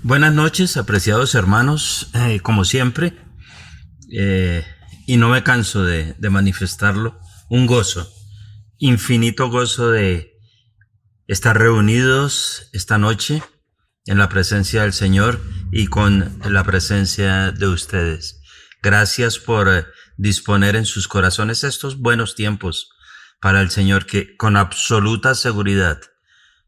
Buenas noches, apreciados hermanos, como siempre, y no me canso de manifestarlo, un gozo, infinito gozo de estar reunidos esta noche en la presencia del Señor y con la presencia de ustedes. Gracias por disponer en sus corazones estos buenos tiempos para el Señor, que con absoluta seguridad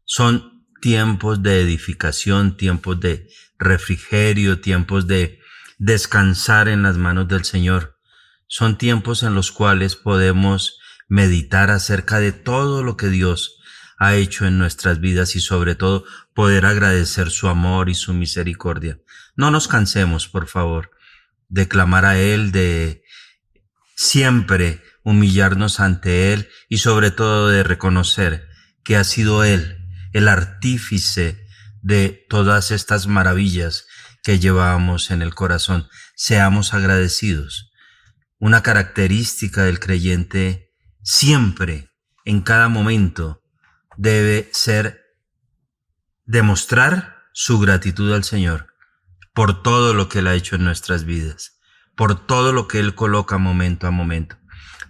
son tiempos de edificación, tiempos de refrigerio, tiempos de descansar en las manos del Señor. Son tiempos en los cuales podemos meditar acerca de todo lo que Dios ha hecho en nuestras vidas y sobre todo poder agradecer su amor y su misericordia. No nos cansemos, por favor, de clamar a Él, de siempre humillarnos ante Él y sobre todo de reconocer que ha sido Él el artífice de todas estas maravillas que llevábamos en el corazón. Seamos agradecidos. Una característica del creyente siempre, en cada momento, debe ser demostrar su gratitud al Señor por todo lo que Él ha hecho en nuestras vidas, por todo lo que Él coloca momento a momento.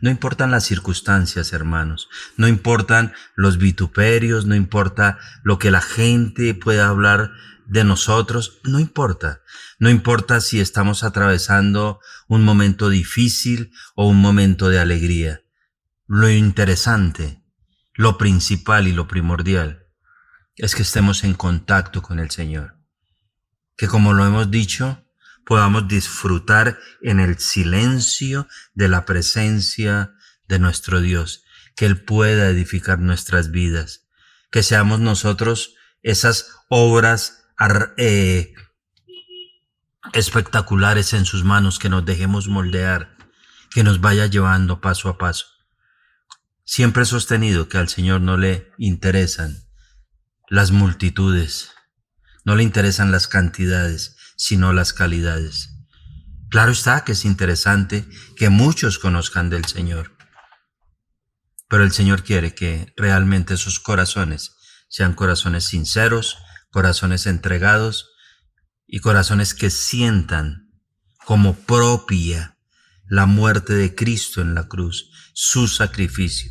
No importan las circunstancias, hermanos, no importan los vituperios, no importa lo que la gente pueda hablar de nosotros, no importa. No importa si estamos atravesando un momento difícil o un momento de alegría. Lo interesante, lo principal y lo primordial es que estemos en contacto con el Señor. Que, como lo hemos dicho, podamos disfrutar en el silencio de la presencia de nuestro Dios, que Él pueda edificar nuestras vidas, que seamos nosotros esas obras espectaculares en sus manos, que nos dejemos moldear, que nos vaya llevando paso a paso. Siempre he sostenido que al Señor no le interesan las multitudes, no le interesan las cantidades, sino las calidades. Claro está que es interesante que muchos conozcan del Señor, pero el Señor quiere que realmente esos corazones sean corazones sinceros, corazones entregados y corazones que sientan como propia la muerte de Cristo en la cruz, su sacrificio.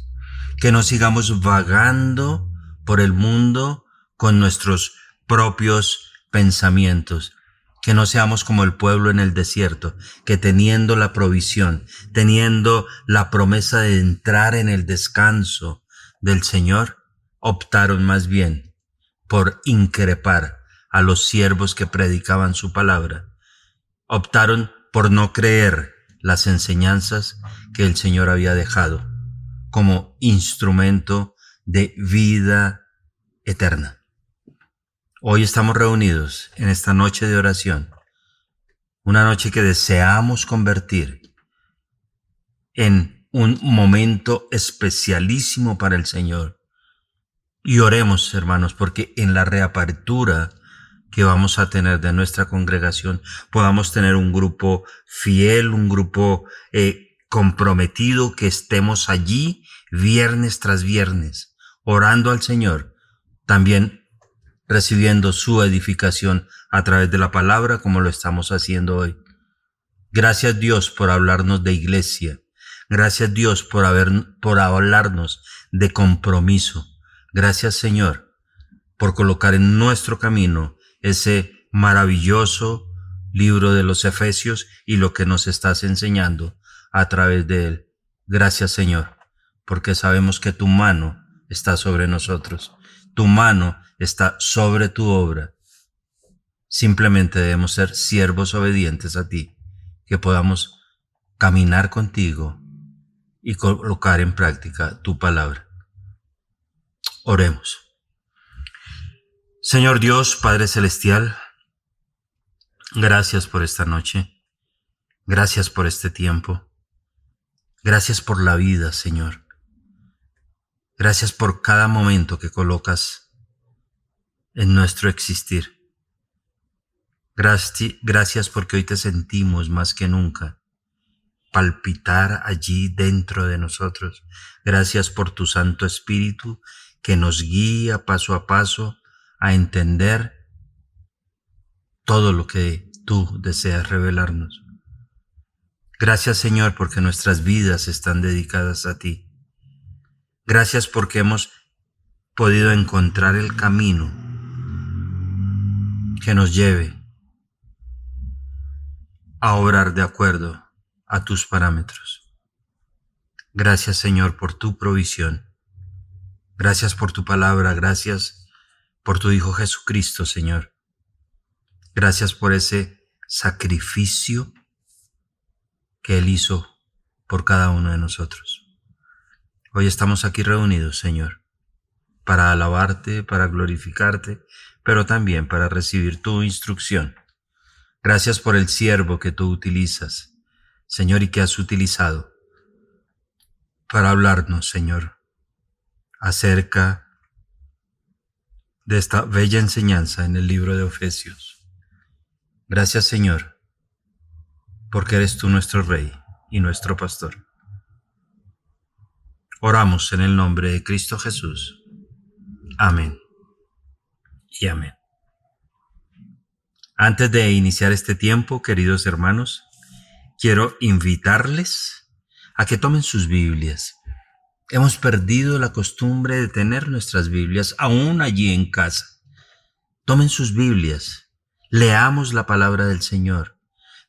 Que no sigamos vagando por el mundo con nuestros propios pensamientos, que no seamos como el pueblo en el desierto, que teniendo la provisión, teniendo la promesa de entrar en el descanso del Señor, optaron más bien por increpar a los siervos que predicaban su palabra. Optaron por no creer las enseñanzas que el Señor había dejado como instrumento de vida eterna. Hoy estamos reunidos en esta noche de oración, una noche que deseamos convertir en un momento especialísimo para el Señor. Y oremos, hermanos, porque en la reapertura que vamos a tener de nuestra congregación podamos tener un grupo fiel, un grupo comprometido, que estemos allí viernes tras viernes, orando al Señor, también recibiendo su edificación a través de la palabra, como lo estamos haciendo hoy. Gracias, Dios, por hablarnos de iglesia. Gracias, Dios, por hablarnos de compromiso. Gracias, Señor, por colocar en nuestro camino ese maravilloso libro de los Efesios y lo que nos estás enseñando a través de él. Gracias, Señor, porque sabemos que tu mano está sobre nosotros. Tu mano está sobre tu obra. Simplemente debemos ser siervos obedientes a ti, que podamos caminar contigo y colocar en práctica tu palabra. Oremos. Señor Dios, Padre Celestial, gracias por esta noche. Gracias por este tiempo. Gracias por la vida, Señor. Gracias por cada momento que colocas en nuestro existir. Gracias porque hoy te sentimos más que nunca palpitar allí dentro de nosotros. Gracias por tu Santo Espíritu que nos guía paso a paso a entender todo lo que tú deseas revelarnos. Gracias, Señor, porque nuestras vidas están dedicadas a ti. Gracias porque hemos podido encontrar el camino que nos lleve a obrar de acuerdo a tus parámetros. Gracias, Señor, por tu provisión. Gracias por tu palabra. Gracias por tu Hijo Jesucristo, Señor. Gracias por ese sacrificio que Él hizo por cada uno de nosotros. Hoy estamos aquí reunidos, Señor, para alabarte, para glorificarte, pero también para recibir tu instrucción. Gracias por el siervo que tú utilizas, Señor, y que has utilizado para hablarnos, Señor, acerca de esta bella enseñanza en el libro de Efesios. Gracias, Señor, porque eres tú nuestro Rey y nuestro Pastor. Oramos en el nombre de Cristo Jesús. Amén y amén. Antes de iniciar este tiempo, queridos hermanos, quiero invitarles a que tomen sus Biblias. Hemos perdido la costumbre de tener nuestras Biblias aún allí en casa. Tomen sus Biblias, leamos la palabra del Señor.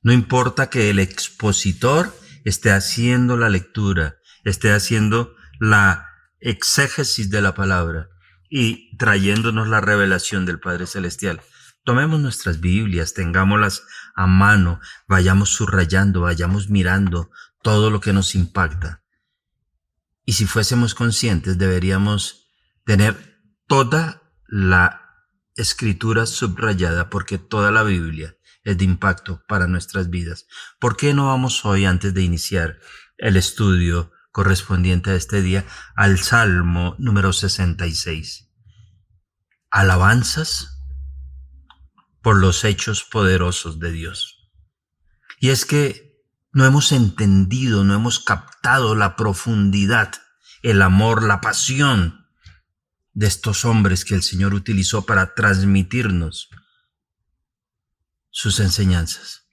No importa que el expositor esté haciendo la lectura, esté haciendo la exégesis de la palabra y trayéndonos la revelación del Padre Celestial. Tomemos nuestras Biblias, tengámoslas a mano, vayamos subrayando, vayamos mirando todo lo que nos impacta. Y si fuésemos conscientes, deberíamos tener toda la escritura subrayada, porque toda la Biblia es de impacto para nuestras vidas. ¿Por qué no vamos hoy, antes de iniciar el estudio correspondiente a este día, al Salmo número 66? Alabanzas por los hechos poderosos de Dios. Y es que no hemos entendido, no hemos captado la profundidad, el amor, la pasión de estos hombres que el Señor utilizó para transmitirnos sus enseñanzas.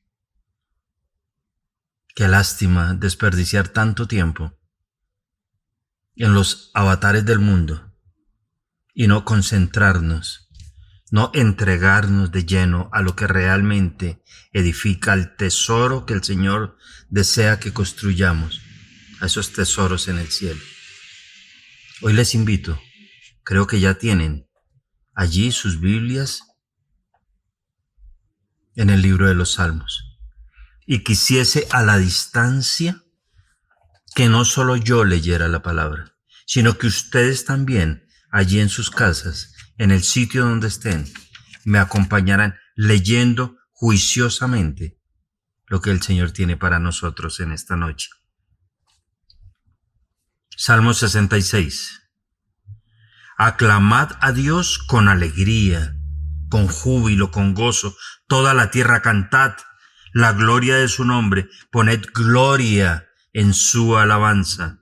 Qué lástima desperdiciar tanto tiempo en los avatares del mundo y no concentrarnos, no entregarnos de lleno a lo que realmente edifica, al tesoro que el Señor desea que construyamos, a esos tesoros en el cielo. Hoy les invito, creo que ya tienen allí sus Biblias en el libro de los Salmos, y quisiese a la distancia que no solo yo leyera la palabra, sino que ustedes también allí en sus casas, en el sitio donde estén, me acompañarán leyendo juiciosamente lo que el Señor tiene para nosotros en esta noche. Salmo 66. Aclamad a Dios con alegría, con júbilo, con gozo. Toda la tierra cantad la gloria de su nombre. Poned gloria en su alabanza.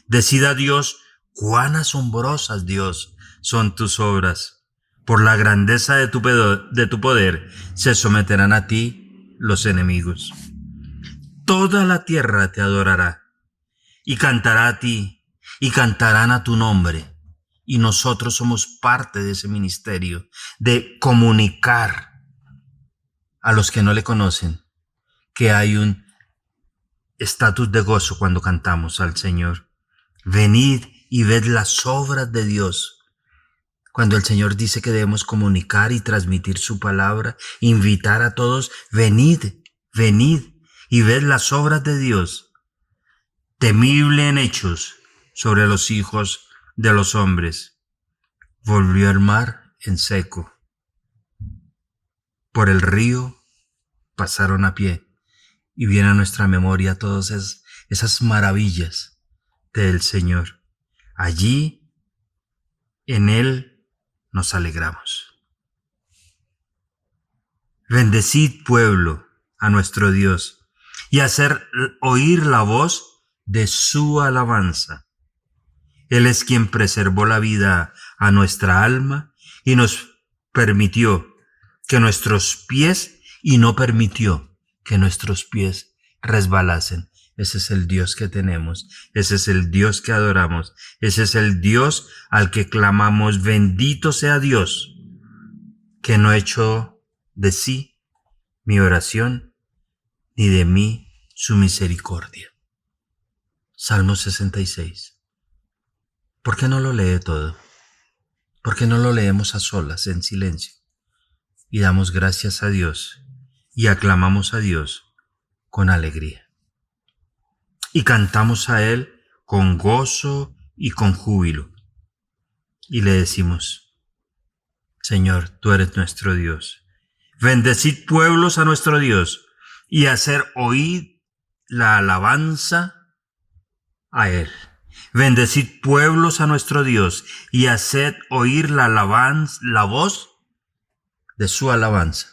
Decid a Dios, cuán asombrosas, Dios, son tus obras. Por la grandeza de tu poder se someterán a ti los enemigos. Toda la tierra te adorará y cantará a ti y cantarán a tu nombre. Y nosotros somos parte de ese ministerio de comunicar a los que no le conocen que hay un estatus de gozo cuando cantamos al Señor. Venid y ved las obras de Dios. Cuando el Señor dice que debemos comunicar y transmitir su palabra, invitar a todos, venid, venid y ved las obras de Dios, temible en hechos sobre los hijos de los hombres. Volvió el mar en seco. Por el río pasaron a pie, y viene a nuestra memoria todas esas maravillas del Señor. Allí, en Él, nos alegramos. Bendecid, pueblo, a nuestro Dios, y hacer oír la voz de su alabanza. Él es quien preservó la vida a nuestra alma y nos permitió que nuestros pies y no permitió que nuestros pies resbalasen. Ese es el Dios que tenemos, ese es el Dios que adoramos, ese es el Dios al que clamamos. Bendito sea Dios, que no echó de sí mi oración, ni de mí su misericordia. Salmo 66. ¿Por qué no lo lee todo? ¿Por qué no lo leemos a solas, en silencio? Y damos gracias a Dios y aclamamos a Dios con alegría. Y cantamos a Él con gozo y con júbilo. Y le decimos: Señor, tú eres nuestro Dios. Bendecid pueblos a nuestro Dios y hacer oír la alabanza a Él. Bendecid pueblos a nuestro Dios y haced oír la alabanza, la voz de su alabanza.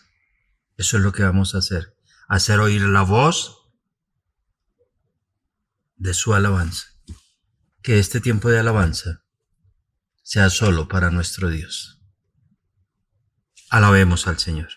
Eso es lo que vamos a hacer oír la voz de su alabanza. Que este tiempo de alabanza sea solo para nuestro Dios. Alabemos al Señor.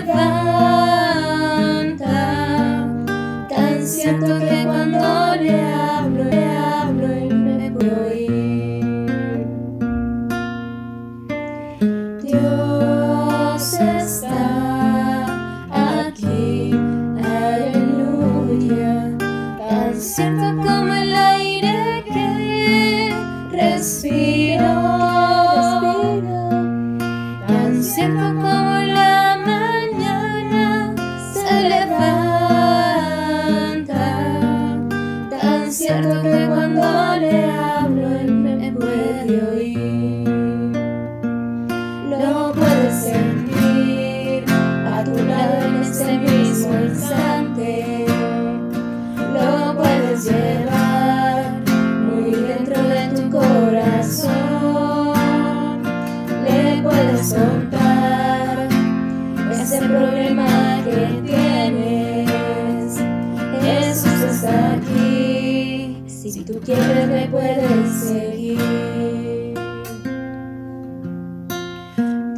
levanta, tan cierto que cuando le hablo, él me puede oír. Dios está aquí, aleluya, tan cierto como el aire que respiro, tan cierto como la mañana se levanta, tan cierto que cuando le hablo él me puede oír. Lo puedes sentir a tu lado en ese mismo instante, lo puedes llevar muy dentro de tu corazón, le puedes contar ese problema que tienes. Jesús está aquí, si tú quieres me puedes seguir.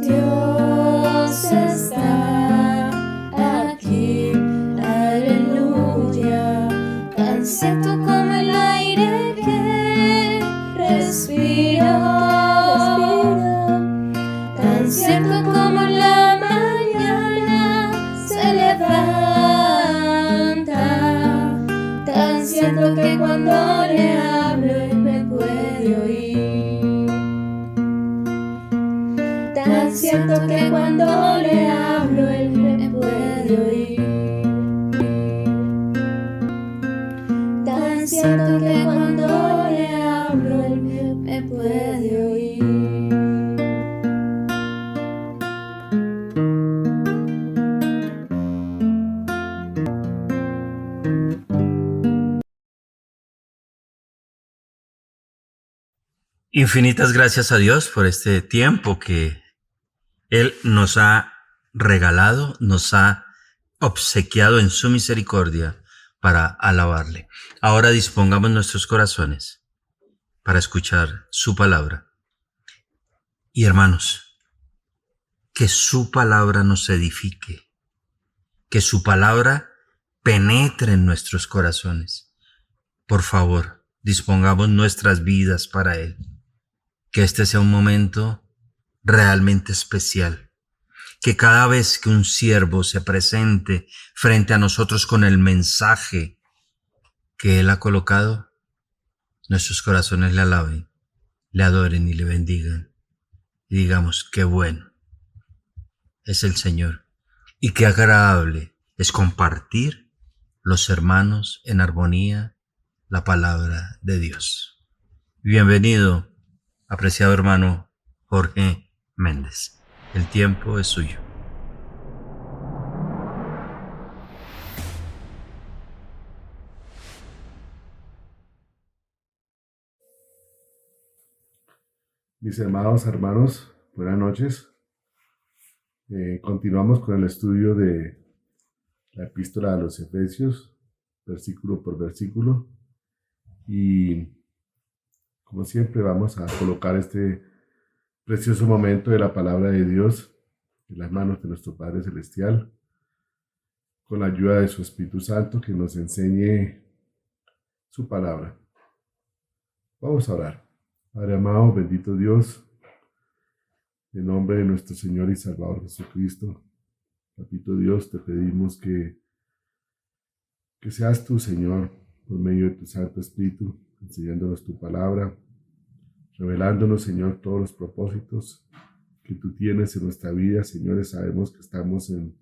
Dios está aquí, aleluya, tan cierto como el aire que respiro, tan cierto como la mañana se levanta, tan cierto que cuando le hablo él me puede oír. Tan cierto que cuando le hablo él me puede oír. Tan cierto que cuando le hablo él me puede oír. Infinitas gracias a Dios por este tiempo que Él nos ha regalado, nos ha obsequiado en su misericordia para alabarle. Ahora dispongamos nuestros corazones para escuchar su palabra. Y hermanos, que su palabra nos edifique, que su palabra penetre en nuestros corazones. Por favor, dispongamos nuestras vidas para Él. Que este sea un momento realmente especial. Que cada vez que un siervo se presente frente a nosotros con el mensaje que Él ha colocado, nuestros corazones le alaben, le adoren y le bendigan. Y digamos, qué bueno es el Señor y qué agradable es compartir los hermanos en armonía la palabra de Dios. Bienvenido, apreciado hermano Jorge Méndez. El tiempo es suyo. Mis hermanos, buenas noches. Continuamos con el estudio de la epístola a los Efesios, versículo por versículo. Y como siempre vamos a colocar este precioso momento de la palabra de Dios en las manos de nuestro Padre Celestial, con la ayuda de su Espíritu Santo que nos enseñe su palabra. Vamos a orar. Padre amado, bendito Dios, en nombre de nuestro Señor y Salvador Jesucristo, Papito Dios, te pedimos que seas tú, Señor, por medio de tu Santo Espíritu, enseñándonos tu palabra, revelándonos, Señor, todos los propósitos que tú tienes en nuestra vida. Señores, sabemos que estamos en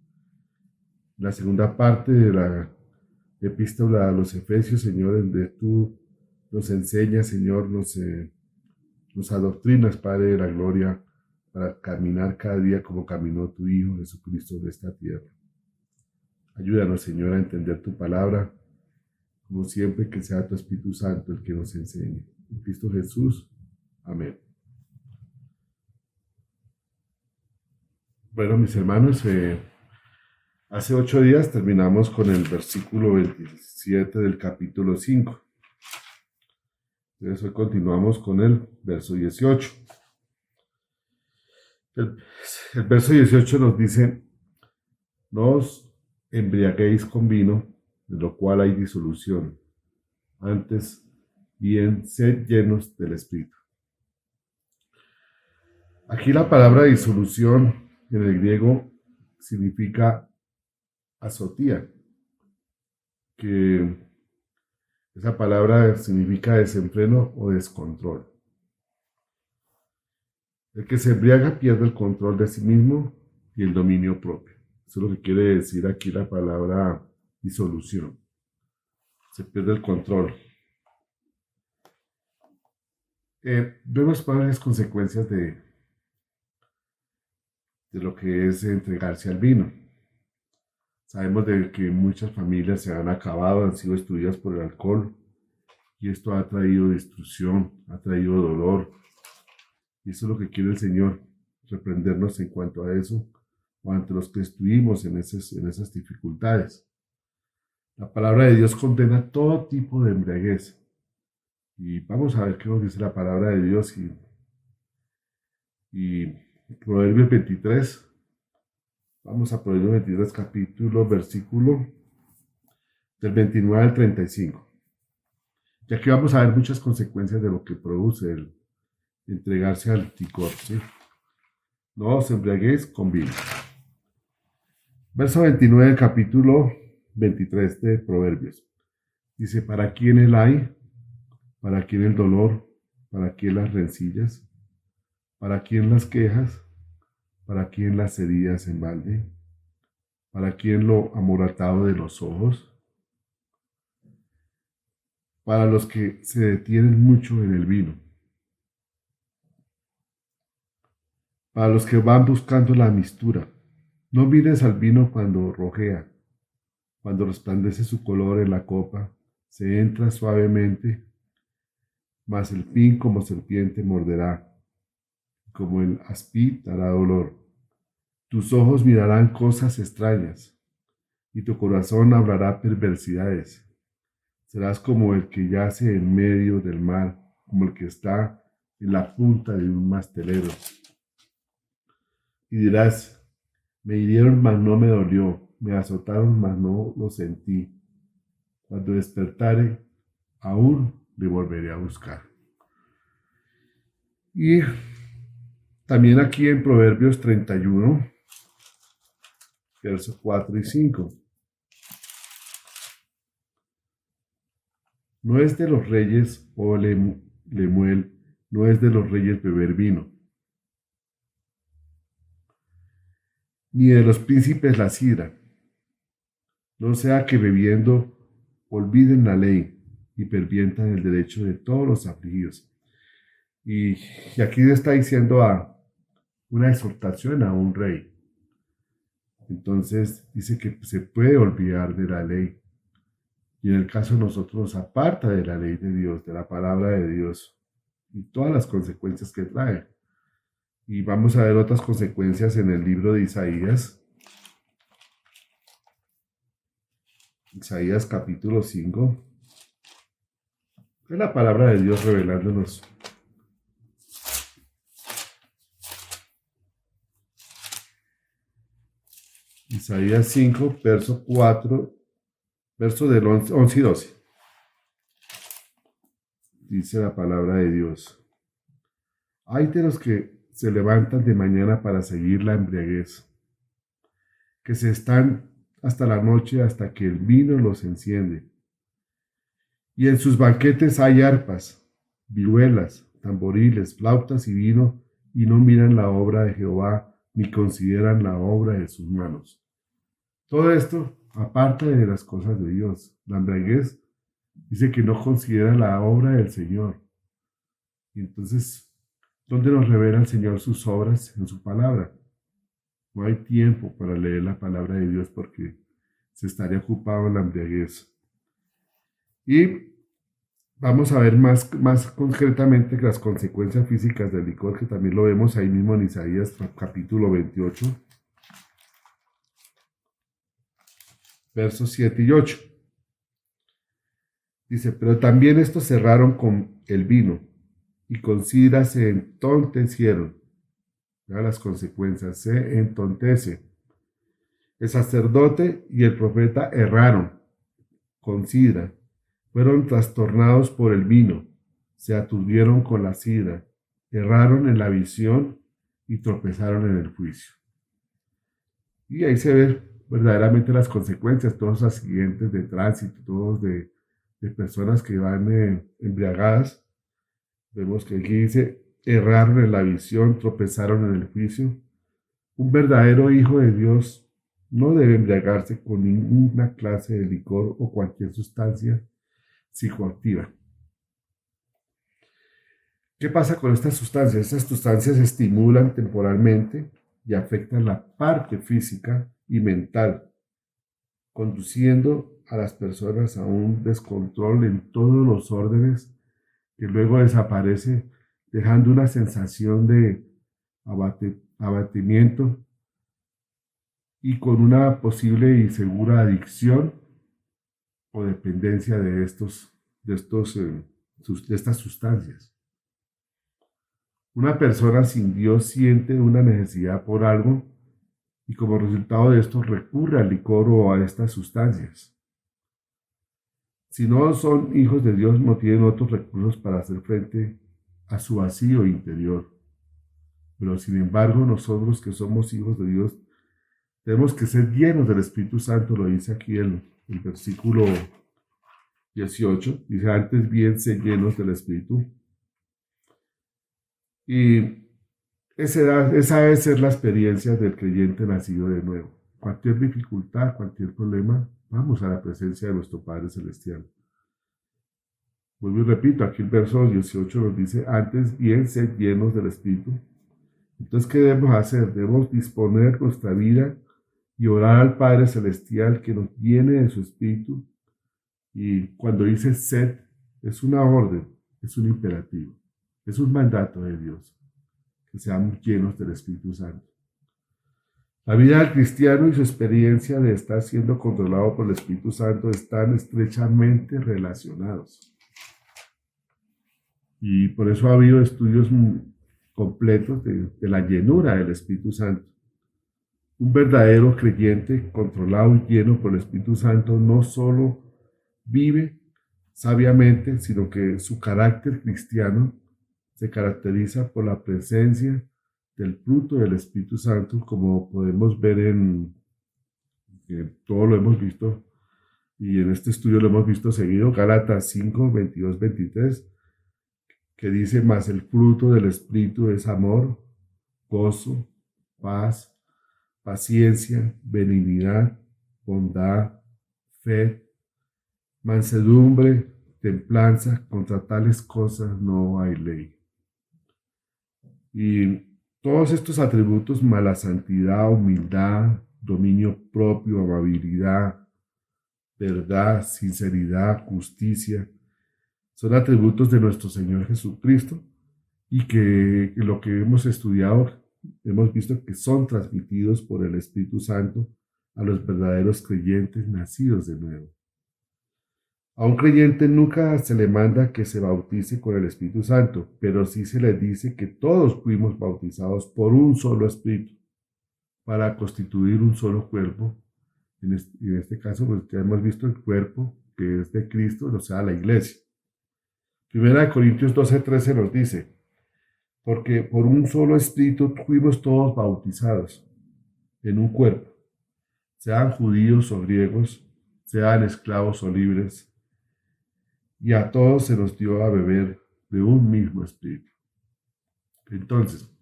la segunda parte de la epístola a los Efesios, Señor, donde tú nos enseñas, Señor, nos adoctrinas, Padre de la gloria, para caminar cada día como caminó tu Hijo Jesucristo en esta tierra. Ayúdanos, Señor, a entender tu palabra, como siempre, que sea tu Espíritu Santo el que nos enseñe. En Cristo Jesús. Amén. Bueno, mis hermanos, hace 8 días terminamos con el versículo 27 del capítulo 5. Entonces hoy continuamos con el verso 18. El verso 18 nos dice: No os embriaguéis con vino, de lo cual hay disolución. Antes bien, sed llenos del Espíritu. Aquí la palabra disolución en el griego significa azotía, que esa palabra significa desenfreno o descontrol. El que se embriaga pierde el control de sí mismo y el dominio propio. Eso es lo que quiere decir aquí la palabra disolución. Se pierde el control. Vemos varias consecuencias de lo que es entregarse al vino. Sabemos de que muchas familias se han acabado, han sido destruidas por el alcohol, y esto ha traído destrucción, ha traído dolor. Y eso es lo que quiere el Señor, reprendernos en cuanto a eso, o ante los que estuvimos en esas dificultades. La palabra de Dios condena todo tipo de embriaguez. Y vamos a ver qué nos dice la palabra de Dios. Y Proverbios 23, vamos a Proverbios 23, capítulo, versículo del 29 al 35. Y aquí vamos a ver muchas consecuencias de lo que produce el entregarse al licor, ¿sí? No os embriaguéis con vino. Verso 29 del capítulo 23 de Proverbios. Dice, ¿para quién el ay? ¿Para quién el dolor? ¿Para quién las rencillas? ¿Para quién las quejas? ¿Para quién las heridas en balde? ¿Para quién lo amoratado de los ojos? Para los que se detienen mucho en el vino. Para los que van buscando la mistura. No mires al vino cuando rojea, cuando resplandece su color en la copa, se entra suavemente, mas el fin como serpiente morderá, como el aspid dará dolor. Tus ojos mirarán cosas extrañas, y tu corazón hablará perversidades. Serás como el que yace en medio del mar, como el que está en la punta de un mastelero. Y dirás, me hirieron, mas no me dolió, me azotaron, mas no lo sentí. Cuando despertare, aún le volveré a buscar. Y también aquí en Proverbios 31, versos 4 y 5. No es de los reyes, oh Lemuel, no es de los reyes beber vino, ni de los príncipes la sidra. No sea que bebiendo olviden la ley y perviertan el derecho de todos los afligidos. Y aquí le está diciendo una exhortación a un rey. Entonces dice que se puede olvidar de la ley. Y en el caso de nosotros nos aparta de la ley de Dios, de la palabra de Dios y todas las consecuencias que trae. Y vamos a ver otras consecuencias en el libro de Isaías. Isaías capítulo 5. Es la palabra de Dios revelándonos. Isaías 5, verso 4, verso del 11 y 12. Dice la palabra de Dios. Hay de los que se levantan de mañana para seguir la embriaguez, que se están hasta la noche hasta que el vino los enciende. Y en sus banquetes hay arpas, vihuelas, tamboriles, flautas y vino, y no miran la obra de Jehová, ni consideran la obra de sus manos. Todo esto aparte de las cosas de Dios. La embriaguez dice que no considera la obra del Señor. Y entonces, ¿dónde nos revela el Señor sus obras? En su palabra. No hay tiempo para leer la palabra de Dios porque se estaría ocupado en la embriaguez. Y vamos a ver más concretamente las consecuencias físicas del licor, que también lo vemos ahí mismo en Isaías capítulo 28, versos 7 y 8. Dice, pero también estos cerraron con el vino y con sidra se entontecieron. Vean las consecuencias, se entontece. El sacerdote y el profeta erraron con sidra, fueron trastornados por el vino, se aturdieron con la sidra, erraron en la visión y tropezaron en el juicio. Y ahí se ven verdaderamente las consecuencias, todos los accidentes de tránsito, todos de personas que van embriagadas. Vemos que aquí dice, erraron en la visión, tropezaron en el juicio. Un verdadero hijo de Dios no debe embriagarse con ninguna clase de licor o cualquier sustancia psicoactiva. ¿Qué pasa con estas sustancias? Estas sustancias estimulan temporalmente y afectan la parte física y mental, conduciendo a las personas a un descontrol en todos los órdenes que luego desaparece, dejando una sensación de abatimiento y con una posible y segura adicción o dependencia de estas sustancias. Una persona sin Dios siente una necesidad por algo y como resultado de esto recurre al licor o a estas sustancias. Si no son hijos de Dios, no tienen otros recursos para hacer frente a su vacío interior. Pero sin embargo, nosotros que somos hijos de Dios, tenemos que ser llenos del Espíritu Santo, lo dice aquí el versículo 18, dice, antes bien, ser llenos del Espíritu. Y esa debe ser la experiencia del creyente nacido de nuevo. Cualquier dificultad, cualquier problema, vamos a la presencia de nuestro Padre Celestial. Vuelvo y repito, aquí el verso 18 nos dice, antes bien, ser llenos del Espíritu. Entonces, ¿qué debemos hacer? Debemos disponer nuestra vida y orar al Padre Celestial que nos llene de su Espíritu. Y cuando dice sed, es una orden, es un imperativo, es un mandato de Dios, que seamos llenos del Espíritu Santo. La vida del cristiano y su experiencia de estar siendo controlado por el Espíritu Santo están estrechamente relacionados. Y por eso ha habido estudios completos de la llenura del Espíritu Santo. Un verdadero creyente controlado y lleno por el Espíritu Santo no solo vive sabiamente, sino que su carácter cristiano se caracteriza por la presencia del fruto del Espíritu Santo, como podemos ver todo lo hemos visto, y en este estudio lo hemos visto seguido, Gálatas 5, 22, 23, que dice, mas el fruto del Espíritu es amor, gozo, paz, paciencia, benignidad, bondad, fe, mansedumbre, templanza, contra tales cosas no hay ley. Y todos estos atributos, mala santidad, humildad, dominio propio, amabilidad, verdad, sinceridad, justicia, son atributos de nuestro Señor Jesucristo y que lo que hemos estudiado, hemos visto que son transmitidos por el Espíritu Santo a los verdaderos creyentes nacidos de nuevo. A un creyente nunca se le manda que se bautice con el Espíritu Santo, pero sí se le dice que todos fuimos bautizados por un solo Espíritu para constituir un solo cuerpo. En este caso, pues ya hemos visto el cuerpo que es de Cristo, o sea, la iglesia. Primera de Corintios 12:13 nos dice, porque por un solo Espíritu fuimos todos bautizados en un cuerpo, sean judíos o griegos, sean esclavos o libres, y a todos se nos dio a beber de un mismo Espíritu. Entonces,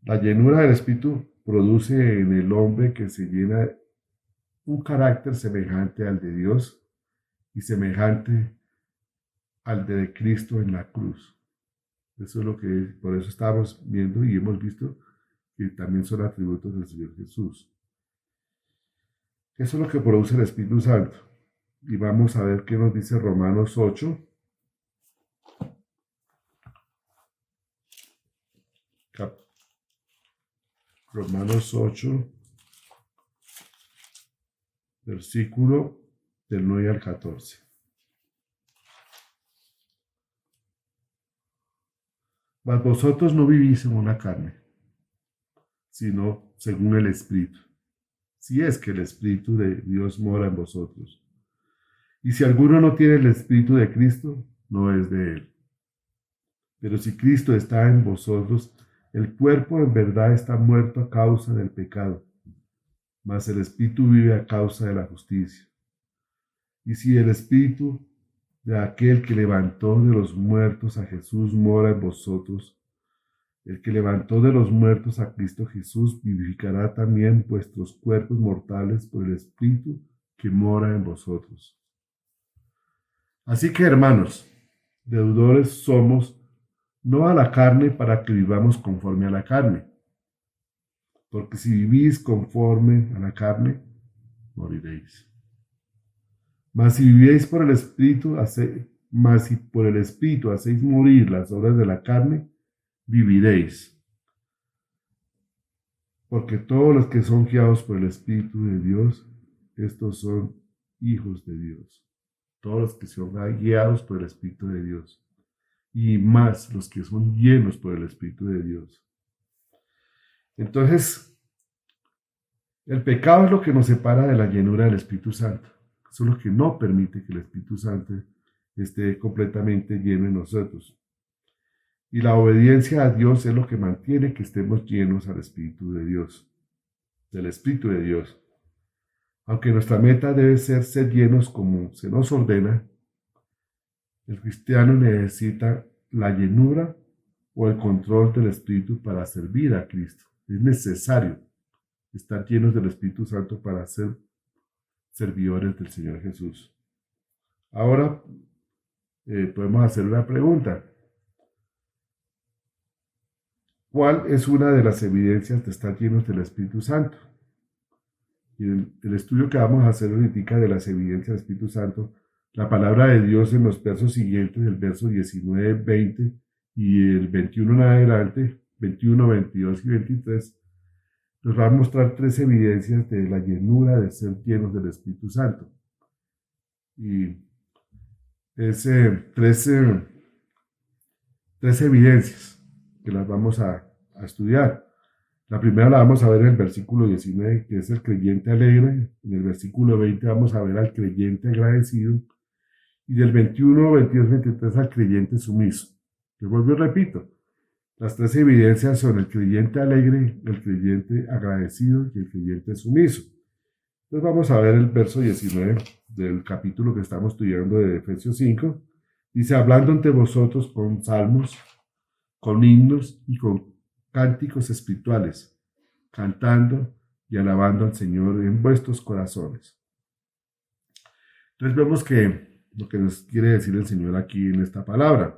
la llenura del Espíritu produce en el hombre que se llena un carácter semejante al de Dios y semejante al de Cristo en la cruz. Eso es lo que es, por eso estamos viendo y hemos visto que también son atributos del Señor Jesús. Eso es lo que produce el Espíritu Santo. Y vamos a ver qué nos dice Romanos 8. Romanos 8, versículo del 9 al 14. Mas vosotros no vivís según la carne, sino según el Espíritu. si es que el Espíritu de Dios mora en vosotros. Y si alguno no tiene el Espíritu de Cristo, no es de él. Pero si Cristo está en vosotros, el cuerpo en verdad está muerto a causa del pecado, mas el Espíritu vive a causa de la justicia. Y si el Espíritu de aquel que levantó de los muertos a Jesús mora en vosotros, el que levantó de los muertos a Cristo Jesús vivificará también vuestros cuerpos mortales por el Espíritu que mora en vosotros. Así que, hermanos, deudores somos, no a la carne para que vivamos conforme a la carne, porque si vivís conforme a la carne, moriréis. Mas si vivieis por el Espíritu, mas si por el Espíritu hacéis morir las obras de la carne, viviréis. Porque todos los que son guiados por el Espíritu de Dios, estos son hijos de Dios. Todos los que son guiados por el Espíritu de Dios. Y más los que son llenos por el Espíritu de Dios. Entonces, el pecado es lo que nos separa de la llenura del Espíritu Santo. Eso es lo que no permite que el Espíritu Santo esté completamente lleno en nosotros. Y la obediencia a Dios es lo que mantiene que estemos llenos al Espíritu de Dios, del Espíritu de Dios. Aunque nuestra meta debe ser llenos como se nos ordena, el cristiano necesita la llenura o el control del Espíritu para servir a Cristo. Es necesario estar llenos del Espíritu Santo para ser servidores del Señor Jesús. Ahora podemos hacer una pregunta. ¿Cuál es una de las evidencias de estar llenos del Espíritu Santo? Y el estudio que vamos a hacer ahorita de las evidencias del Espíritu Santo, la palabra de Dios en los versos siguientes, el verso 19, 20 y el 21 en adelante, 21, 22 y 23, nos va a mostrar 3 evidencias de la llenura de ser llenos del Espíritu Santo. Y es 3 evidencias que las vamos a estudiar. La primera la vamos a ver en el versículo 19, que es el creyente alegre. En el versículo 20 vamos a ver al creyente agradecido. Y del 21, 22, 23 al creyente sumiso. Yo vuelvo y repito. Las 3 evidencias son el creyente alegre, el creyente agradecido y el creyente sumiso. Entonces vamos a ver el verso 19 del capítulo que estamos estudiando de Efesios 5. Dice, hablando ante vosotros con salmos, con himnos y con cánticos espirituales, cantando y alabando al Señor en vuestros corazones. Entonces vemos que lo que nos quiere decir el Señor aquí en esta palabra.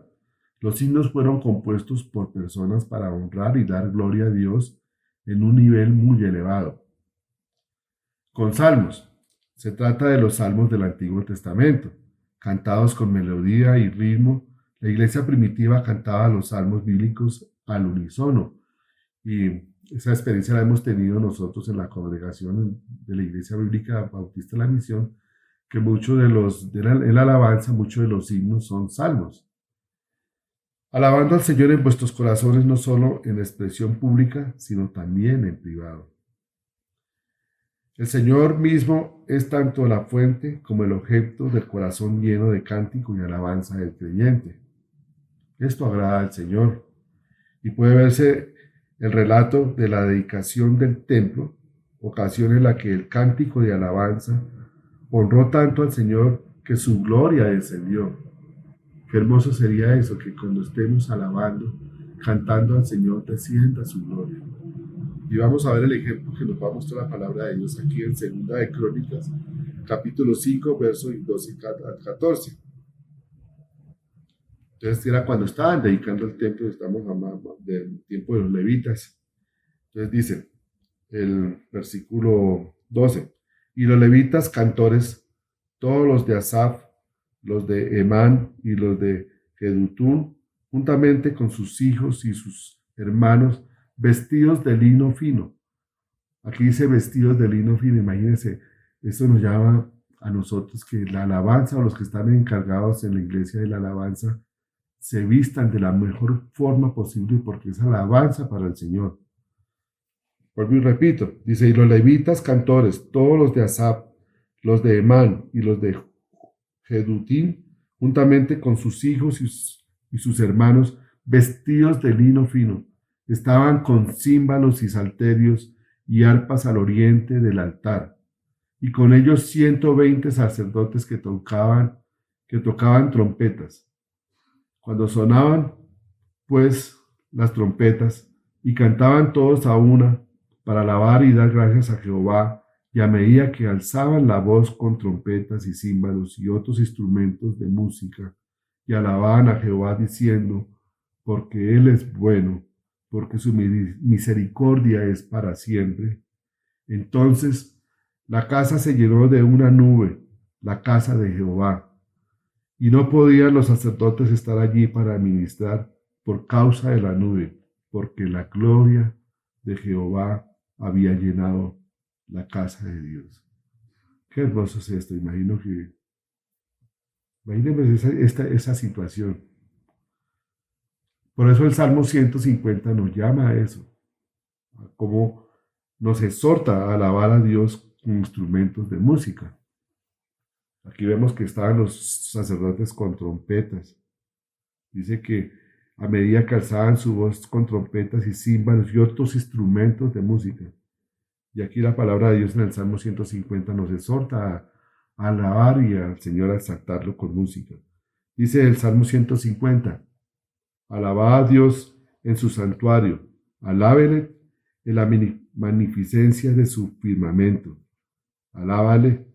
Los himnos fueron compuestos por personas para honrar y dar gloria a Dios en un nivel muy elevado. Con salmos. Se trata de los salmos del Antiguo Testamento, cantados con melodía y ritmo. La iglesia primitiva cantaba los salmos bíblicos al unísono. Y esa experiencia la hemos tenido nosotros en la congregación de la Iglesia Bíblica Bautista de la Misión, que muchos de la alabanza, muchos de los himnos son salmos. Alabando al Señor en vuestros corazones, no solo en expresión pública, sino también en privado. El Señor mismo es tanto la fuente como el objeto del corazón lleno de cántico y alabanza del creyente. Esto agrada al Señor y puede verse el relato de la dedicación del templo, ocasión en la que el cántico de alabanza honró tanto al Señor que su gloria descendió. Qué hermoso sería eso, que cuando estemos alabando, cantando al Señor, descienda su gloria. Y vamos a ver el ejemplo que nos va a mostrar la palabra de Dios aquí en 2 de Crónicas, capítulo 5, versos 12 al 14. Entonces era cuando estaban dedicando el templo, estamos hablando del tiempo de los levitas. Entonces dice el versículo 12, y los levitas cantores, todos los de Asaf, los de Emán y los de Jedutún, juntamente con sus hijos y sus hermanos, vestidos de lino fino. Aquí dice vestidos de lino fino, imagínense, esto nos llama a nosotros que la alabanza o los que están encargados en la iglesia de la alabanza se vistan de la mejor forma posible porque es alabanza para el Señor. Vuelvo y repito, dice, y los levitas cantores, todos los de Asaf, los de Emán y los de Jedutín, juntamente con sus hijos y sus hermanos, vestidos de lino fino, estaban con címbalos y salterios y arpas al oriente del altar, y con ellos 120 sacerdotes que tocaban trompetas. Cuando sonaban, pues, las trompetas, y cantaban todos a una, para alabar y dar gracias a Jehová, y a medida que alzaban la voz con trompetas y címbalos y otros instrumentos de música, y alababan a Jehová diciendo, porque Él es bueno, porque su misericordia es para siempre. Entonces la casa se llenó de una nube, la casa de Jehová, y no podían los sacerdotes estar allí para ministrar por causa de la nube, porque la gloria de Jehová había llenado la casa de Dios. Qué hermoso es esto. Imagínense esa situación. Por eso el Salmo 150 nos llama a eso, a cómo nos exhorta a alabar a Dios con instrumentos de música. Aquí vemos que estaban los sacerdotes con trompetas. Dice que a medida que alzaban su voz con trompetas y címbalos y otros instrumentos de música. Y aquí la palabra de Dios en el Salmo 150 nos exhorta a alabar y al Señor a exaltarlo con música. Dice el Salmo 150, alabad a Dios en su santuario, alábele en la magnificencia de su firmamento, alábale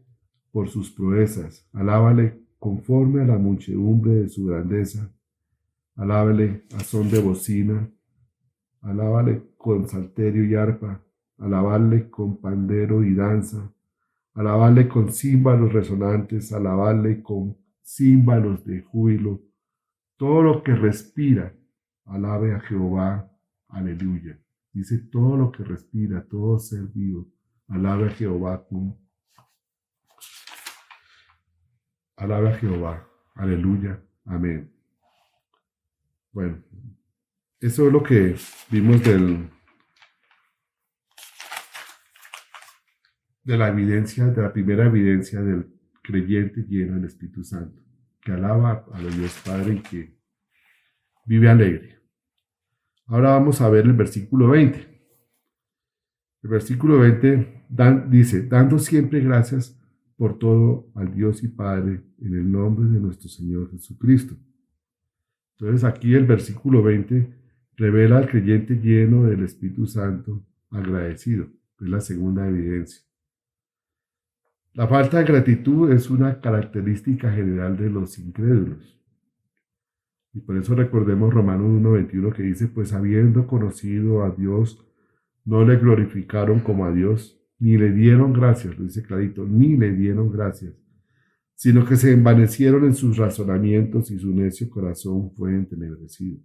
por sus proezas, alábale conforme a la muchedumbre de su grandeza, alábale a son de bocina, alábale con salterio y arpa, alabarle con pandero y danza, alabarle con címbalos resonantes, alabarle con címbalos de júbilo. Todo lo que respira, alabe a Jehová, aleluya. Dice todo lo que respira, todo ser vivo, alabe a Jehová, alabe a Jehová, aleluya, amén. Bueno, eso es lo que vimos de la primera evidencia del creyente lleno del Espíritu Santo, que alaba a Dios Padre y que vive alegre. Ahora vamos a ver el versículo 20. El versículo 20 dice, dando siempre gracias por todo al Dios y Padre en el nombre de nuestro Señor Jesucristo. Entonces aquí el versículo 20 revela al creyente lleno del Espíritu Santo agradecido. Es la segunda evidencia. La falta de gratitud es una característica general de los incrédulos. Y por eso recordemos Romanos 1:21 que dice, pues habiendo conocido a Dios, no le glorificaron como a Dios, ni le dieron gracias, lo dice clarito, ni le dieron gracias, sino que se envanecieron en sus razonamientos y su necio corazón fue entenebrecido.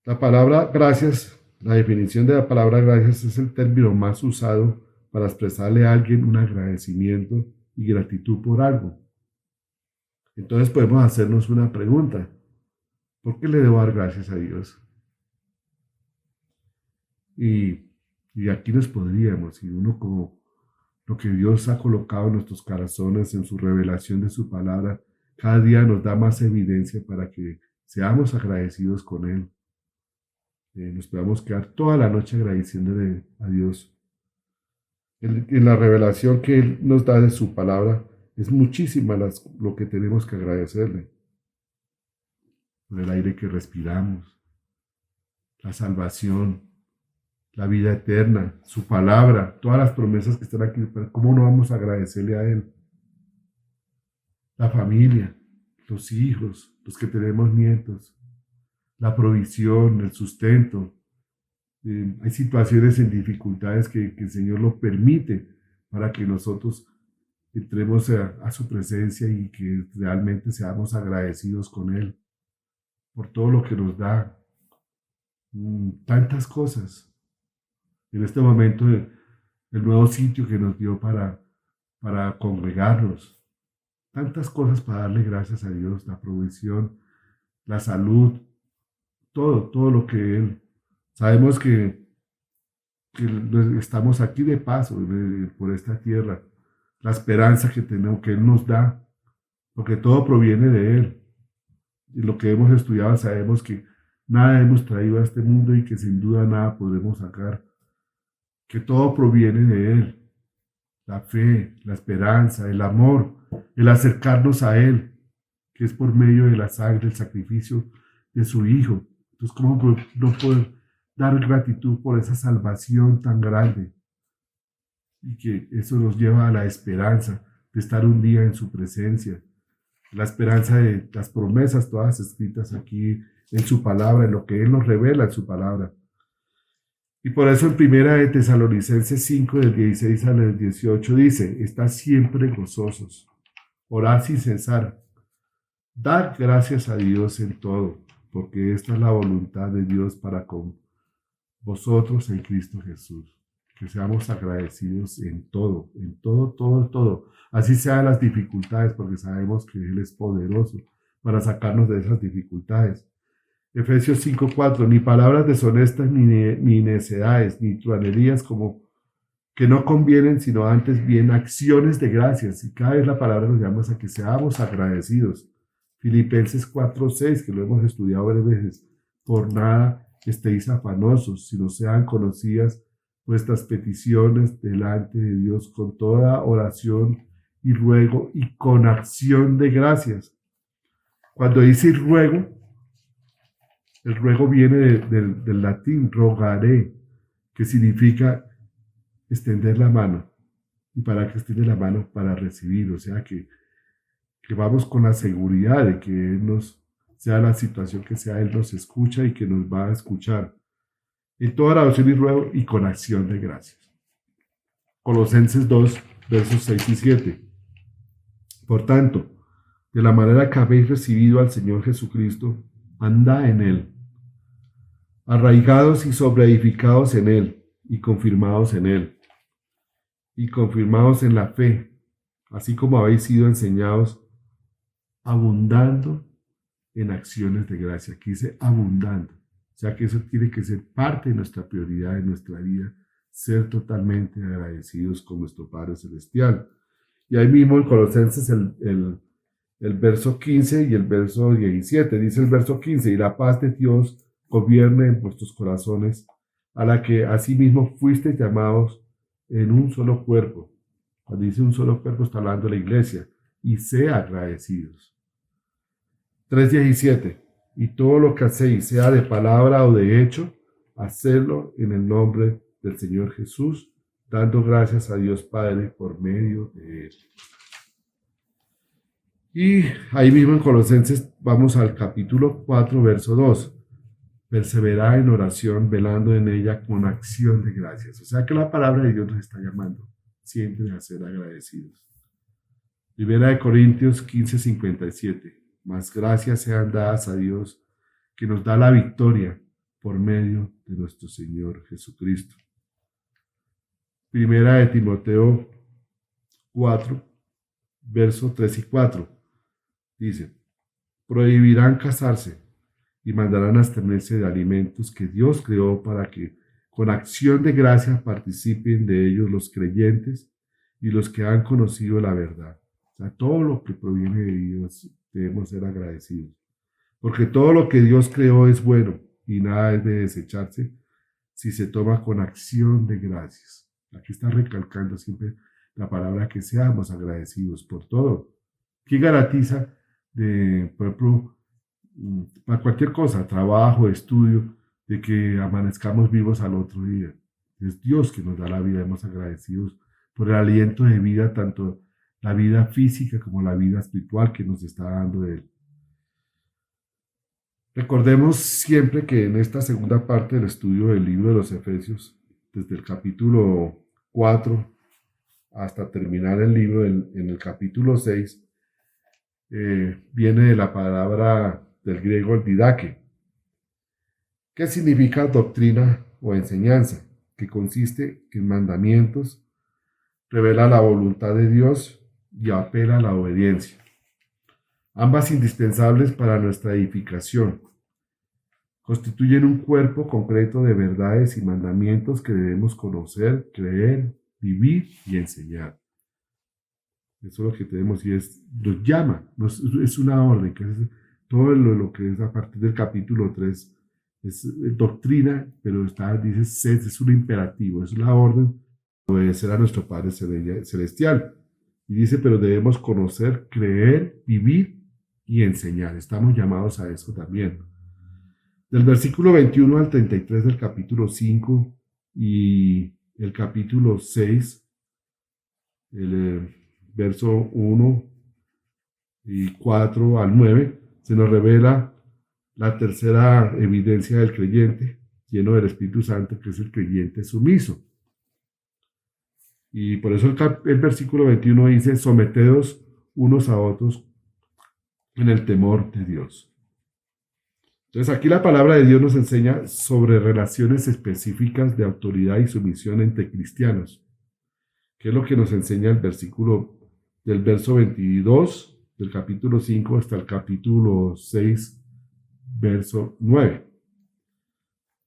La palabra gracias, la definición de la palabra gracias es el término más usado para expresarle a alguien un agradecimiento y gratitud por algo. Entonces podemos hacernos una pregunta. ¿Por qué le debo dar gracias a Dios? Y aquí nos podríamos, y uno como lo que Dios ha colocado en nuestros corazones, en su revelación de su palabra, cada día nos da más evidencia para que seamos agradecidos con Él. Nos podamos quedar toda la noche agradeciéndole a Dios. En la revelación que Él nos da de su palabra, es muchísima lo que tenemos que agradecerle. Por el aire que respiramos, la salvación, la vida eterna, su palabra, todas las promesas que están aquí. ¿Cómo no vamos a agradecerle a Él? La familia, los hijos, los que tenemos nietos, la provisión, el sustento. Hay situaciones en dificultades que el Señor lo permite para que nosotros entremos a su presencia y que realmente seamos agradecidos con Él por todo lo que nos da. Tantas cosas. En este momento el nuevo sitio que nos dio para congregarnos. Tantas cosas para darle gracias a Dios, la provisión, la salud, todo lo que Él. Sabemos que que estamos aquí de paso por esta tierra, la esperanza que tenemos, que Él nos da, porque todo proviene de Él. Y lo que hemos estudiado sabemos que nada hemos traído a este mundo y que sin duda nada podremos sacar, que todo proviene de Él. La fe, la esperanza, el amor, el acercarnos a Él, que es por medio de la sangre, el sacrificio de su Hijo. Entonces, ¿cómo no poder dar gratitud por esa salvación tan grande? Y que eso nos lleva a la esperanza de estar un día en su presencia. La esperanza de las promesas todas escritas aquí en su palabra, en lo que Él nos revela en su palabra. Y por eso en primera de Tesalonicenses 5, del 16 al 18 dice, estad siempre gozosos, orad sin cesar, dad gracias a Dios en todo, porque esta es la voluntad de Dios para con vosotros en Cristo Jesús. Que seamos agradecidos en todo, todo. Así sean las dificultades, porque sabemos que Él es poderoso para sacarnos de esas dificultades. Efesios 5:4, ni palabras deshonestas, ni necedades, ni truanerías como que no convienen, sino antes bien acciones de gracias. Y cada vez la palabra nos llama a que seamos agradecidos. Filipenses 4:6, que lo hemos estudiado varias veces, por nada estéis afanosos, sino sean conocidas vuestras peticiones delante de Dios con toda oración y ruego y con acción de gracias. Cuando dice ruego, el ruego viene del latín rogare, que significa extender la mano. ¿Y para qué extiende la mano? Para recibir, o sea que vamos con la seguridad de que Él nos, sea la situación que sea, Él nos escucha y que nos va a escuchar. En toda oración y ruego y con acción de gracias. Colosenses 2, versos 6 y 7. Por tanto, de la manera que habéis recibido al Señor Jesucristo, andad en Él, arraigados y sobreedificados en Él, y confirmados en Él, y confirmados en la fe, así como habéis sido enseñados, abundando en acciones de gracia. Aquí dice abundando. O sea que eso tiene que ser parte de nuestra prioridad en nuestra vida, ser totalmente agradecidos con nuestro Padre Celestial. Y ahí mismo en Colosenses el verso 15 y el verso 17, dice el verso 15, y la paz de Dios gobierne en vuestros corazones, a la que asimismo fuisteis llamados en un solo cuerpo. Cuando dice un solo cuerpo está hablando de la iglesia, y sea agradecidos. 3:17. Y todo lo que hacéis, sea de palabra o de hecho, hacedlo en el nombre del Señor Jesús, dando gracias a Dios Padre por medio de Él. Y ahí mismo en Colosenses vamos al capítulo 4, verso 2. Perseverad en oración, velando en ella con acción de gracias. O sea que la palabra de Dios nos está llamando siempre a ser agradecidos. Primera de Corintios 15:57. Mas gracias sean dadas a Dios, que nos da la victoria por medio de nuestro Señor Jesucristo. Primera de Timoteo 4, versos 3 y 4. Dice, prohibirán casarse y mandarán abstenerse de alimentos que Dios creó para que con acción de gracia participen de ellos los creyentes y los que han conocido la verdad. O sea, todo lo que proviene de Dios debemos ser agradecidos. Porque todo lo que Dios creó es bueno y nada es de desecharse si se toma con acción de gracias. Aquí está recalcando siempre la palabra que seamos agradecidos por todo. ¿Qué garantiza por ejemplo, para cualquier cosa, trabajo, estudio, de que amanezcamos vivos al otro día? Es Dios que nos da la vida, hemos agradecidos por el aliento de vida, tanto la vida física como la vida espiritual que nos está dando Él. Recordemos siempre que en esta segunda parte del estudio del libro de los Efesios, desde el capítulo 4 hasta terminar el libro en el capítulo 6, viene de la palabra del griego el didaque, que significa doctrina o enseñanza, que consiste en mandamientos, revela la voluntad de Dios y apela a la obediencia, ambas indispensables para nuestra edificación. constituyen un cuerpo concreto de verdades y mandamientos que debemos conocer, creer, vivir y enseñar. Eso es lo que tenemos y nos llama, es una orden, que es todo lo que es a partir del capítulo 3 es doctrina, pero dice, es un imperativo, es la orden de obedecer a nuestro Padre Celestial. Y dice, pero debemos conocer, creer, vivir y enseñar. Estamos llamados a eso también. Del versículo 21 al 33 del capítulo 5 y el capítulo 6, el verso 1 y 4 al 9, se nos revela la tercera evidencia del creyente lleno del Espíritu Santo, que es el creyente sumiso. Y por eso el versículo 21 dice, someteos unos a otros en el temor de Dios. Entonces aquí la palabra de Dios nos enseña sobre relaciones específicas de autoridad y sumisión entre cristianos, que es lo que nos enseña el versículo del verso 22 del capítulo 5 hasta el capítulo 6, verso 9.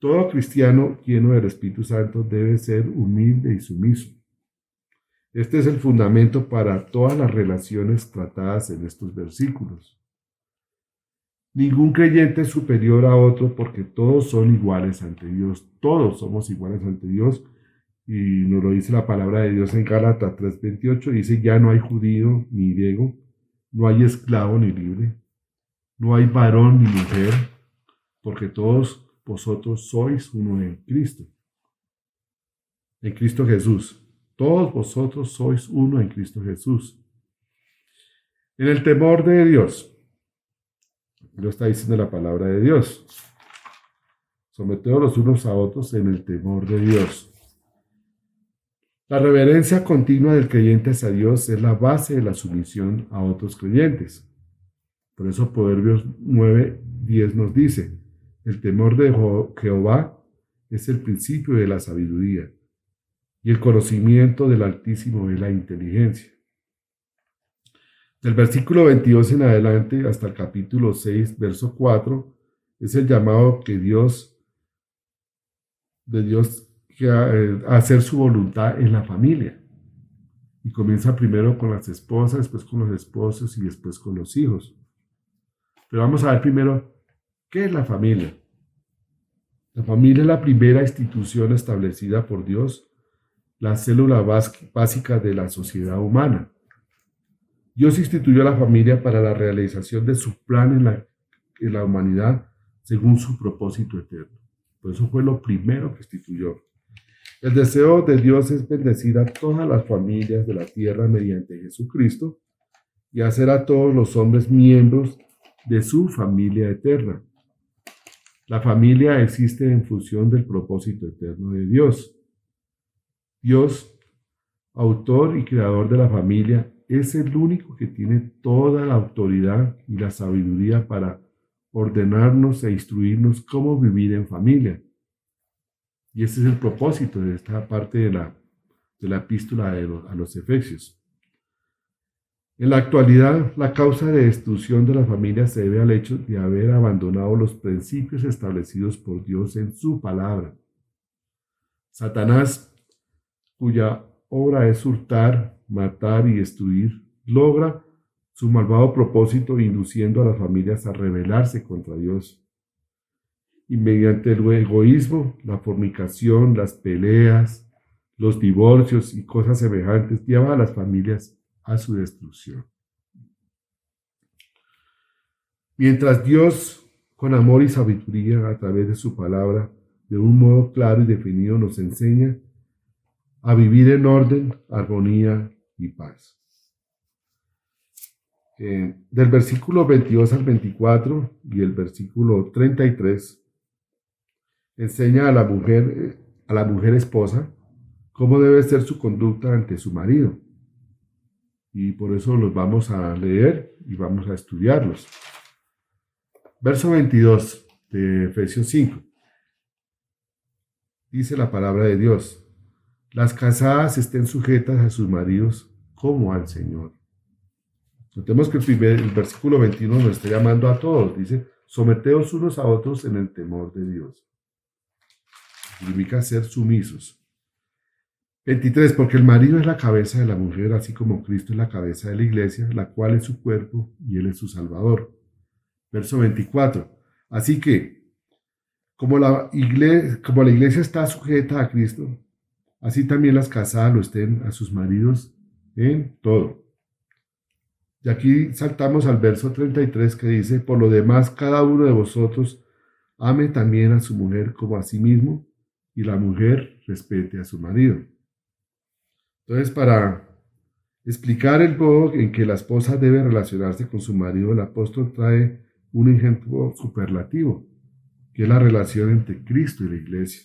Todo cristiano lleno del Espíritu Santo debe ser humilde y sumiso. Este es el fundamento para todas las relaciones tratadas en estos versículos. Ningún creyente es superior a otro porque todos son iguales ante Dios. Todos somos iguales ante Dios. Y nos lo dice la palabra de Dios en Gálatas 3:28. Dice, ya no hay judío ni griego, no hay esclavo ni libre, no hay varón ni mujer, porque todos vosotros sois uno en Cristo Jesús. Todos vosotros sois uno en Cristo Jesús. En el temor de Dios, lo está diciendo la palabra de Dios. Someteos los unos a otros en el temor de Dios. La reverencia continua del creyente hacia Dios es la base de la sumisión a otros creyentes. Por eso Proverbios 9:10 nos dice, el temor de Jehová es el principio de la sabiduría, y el conocimiento del Altísimo es la inteligencia. Del versículo 22 en adelante hasta el capítulo 6, verso 4, es el llamado de Dios a hacer su voluntad en la familia. Y comienza primero con las esposas, después con los esposos y después con los hijos. Pero vamos a ver primero, ¿qué es la familia? La familia es la primera institución establecida por Dios, la célula básica de la sociedad humana. Dios instituyó la familia para la realización de su plan en la humanidad según su propósito eterno. Por eso fue lo primero que instituyó. El deseo de Dios es bendecir a todas las familias de la tierra mediante Jesucristo y hacer a todos los hombres miembros de su familia eterna. La familia existe en función del propósito eterno de Dios. Dios, autor y creador de la familia, es el único que tiene toda la autoridad y la sabiduría para ordenarnos e instruirnos cómo vivir en familia. Y ese es el propósito de esta parte de la epístola a los Efesios. En la actualidad, la causa de destrucción de la familia se debe al hecho de haber abandonado los principios establecidos por Dios en su palabra. Satanás, cuya obra es hurtar, matar y destruir, logra su malvado propósito induciendo a las familias a rebelarse contra Dios. Y mediante el egoísmo, la fornicación, las peleas, los divorcios y cosas semejantes lleva a las familias a su destrucción. Mientras Dios, con amor y sabiduría a través de su palabra, de un modo claro y definido nos enseña a vivir en orden, armonía y paz. Del versículo 22 al 24 y el versículo 33 enseña a la mujer esposa cómo debe ser su conducta ante su marido. Y por eso los vamos a leer y vamos a estudiarlos. Verso 22 de Efesios 5. Dice la palabra de Dios: las casadas estén sujetas a sus maridos como al Señor. Notemos que el versículo 21 nos está llamando a todos. Dice, someteos unos a otros en el temor de Dios. Significa ser sumisos. 23. Porque el marido es la cabeza de la mujer, así como Cristo es la cabeza de la iglesia, la cual es su cuerpo y él es su Salvador. Verso 24. Así que, como la iglesia está sujeta a Cristo, así también las casadas lo estén a sus maridos en todo. Y aquí saltamos al verso 33 que dice, por lo demás, cada uno de vosotros ame también a su mujer como a sí mismo, y la mujer respete a su marido. Entonces, para explicar el modo en que la esposa debe relacionarse con su marido, el apóstol trae un ejemplo superlativo, que es la relación entre Cristo y la iglesia.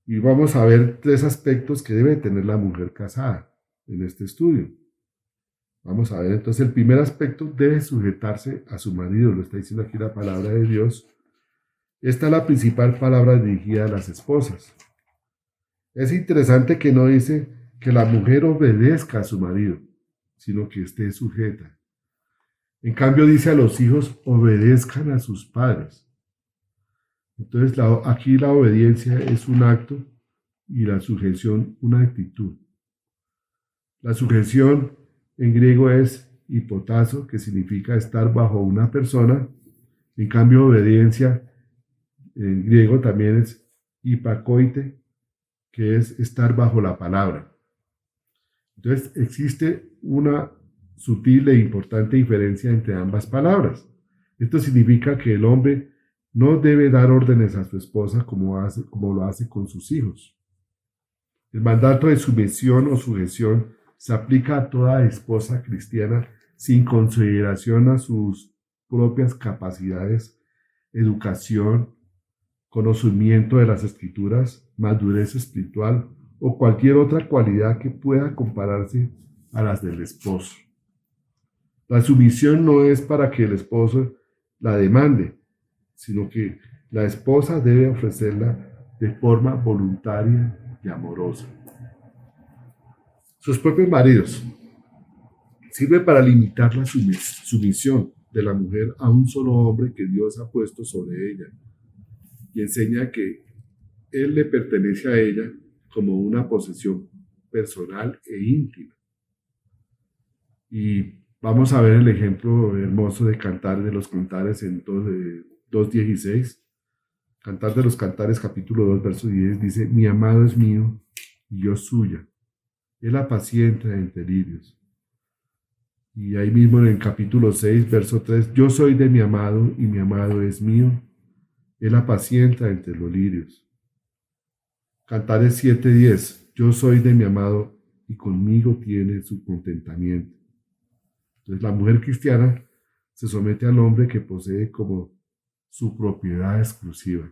Y vamos a ver 3 aspectos que debe tener la mujer casada en este estudio. Vamos a ver, entonces el primer aspecto, debe sujetarse a su marido, lo está diciendo aquí la palabra de Dios. Esta es la principal palabra dirigida a las esposas. Es interesante que no dice que la mujer obedezca a su marido, sino que esté sujeta. En cambio dice a los hijos, obedezcan a sus padres. Entonces aquí la obediencia es un acto y la sujeción una actitud. La sujeción en griego es hipotazo, que significa estar bajo una persona. En cambio, obediencia en griego también es hipakoite, que es estar bajo la palabra. Entonces, existe una sutil e importante diferencia entre ambas palabras. Esto significa que el hombre no debe dar órdenes a su esposa como lo hace con sus hijos. El mandato de sumisión o sujeción se aplica a toda esposa cristiana sin consideración a sus propias capacidades, educación, conocimiento de las escrituras, madurez espiritual o cualquier otra cualidad que pueda compararse a las del esposo. La sumisión no es para que el esposo la demande, sino que la esposa debe ofrecerla de forma voluntaria y amorosa. Sus propios maridos sirve para limitar la sumisión de la mujer a un solo hombre que Dios ha puesto sobre ella y enseña que él le pertenece a ella como una posesión personal e íntima. Y vamos a ver el ejemplo hermoso de Cantar de los Cantares en 2:16. Cantar de los Cantares, capítulo 2, verso 10, dice, mi amado es mío y yo suya. Él apacienta entre lirios. Y ahí mismo en el capítulo 6, verso 3, yo soy de mi amado y mi amado es mío. Él apacienta entre los lirios. Cantares 7:10, yo soy de mi amado y conmigo tiene su contentamiento. Entonces la mujer cristiana se somete al hombre que posee como su propiedad exclusiva.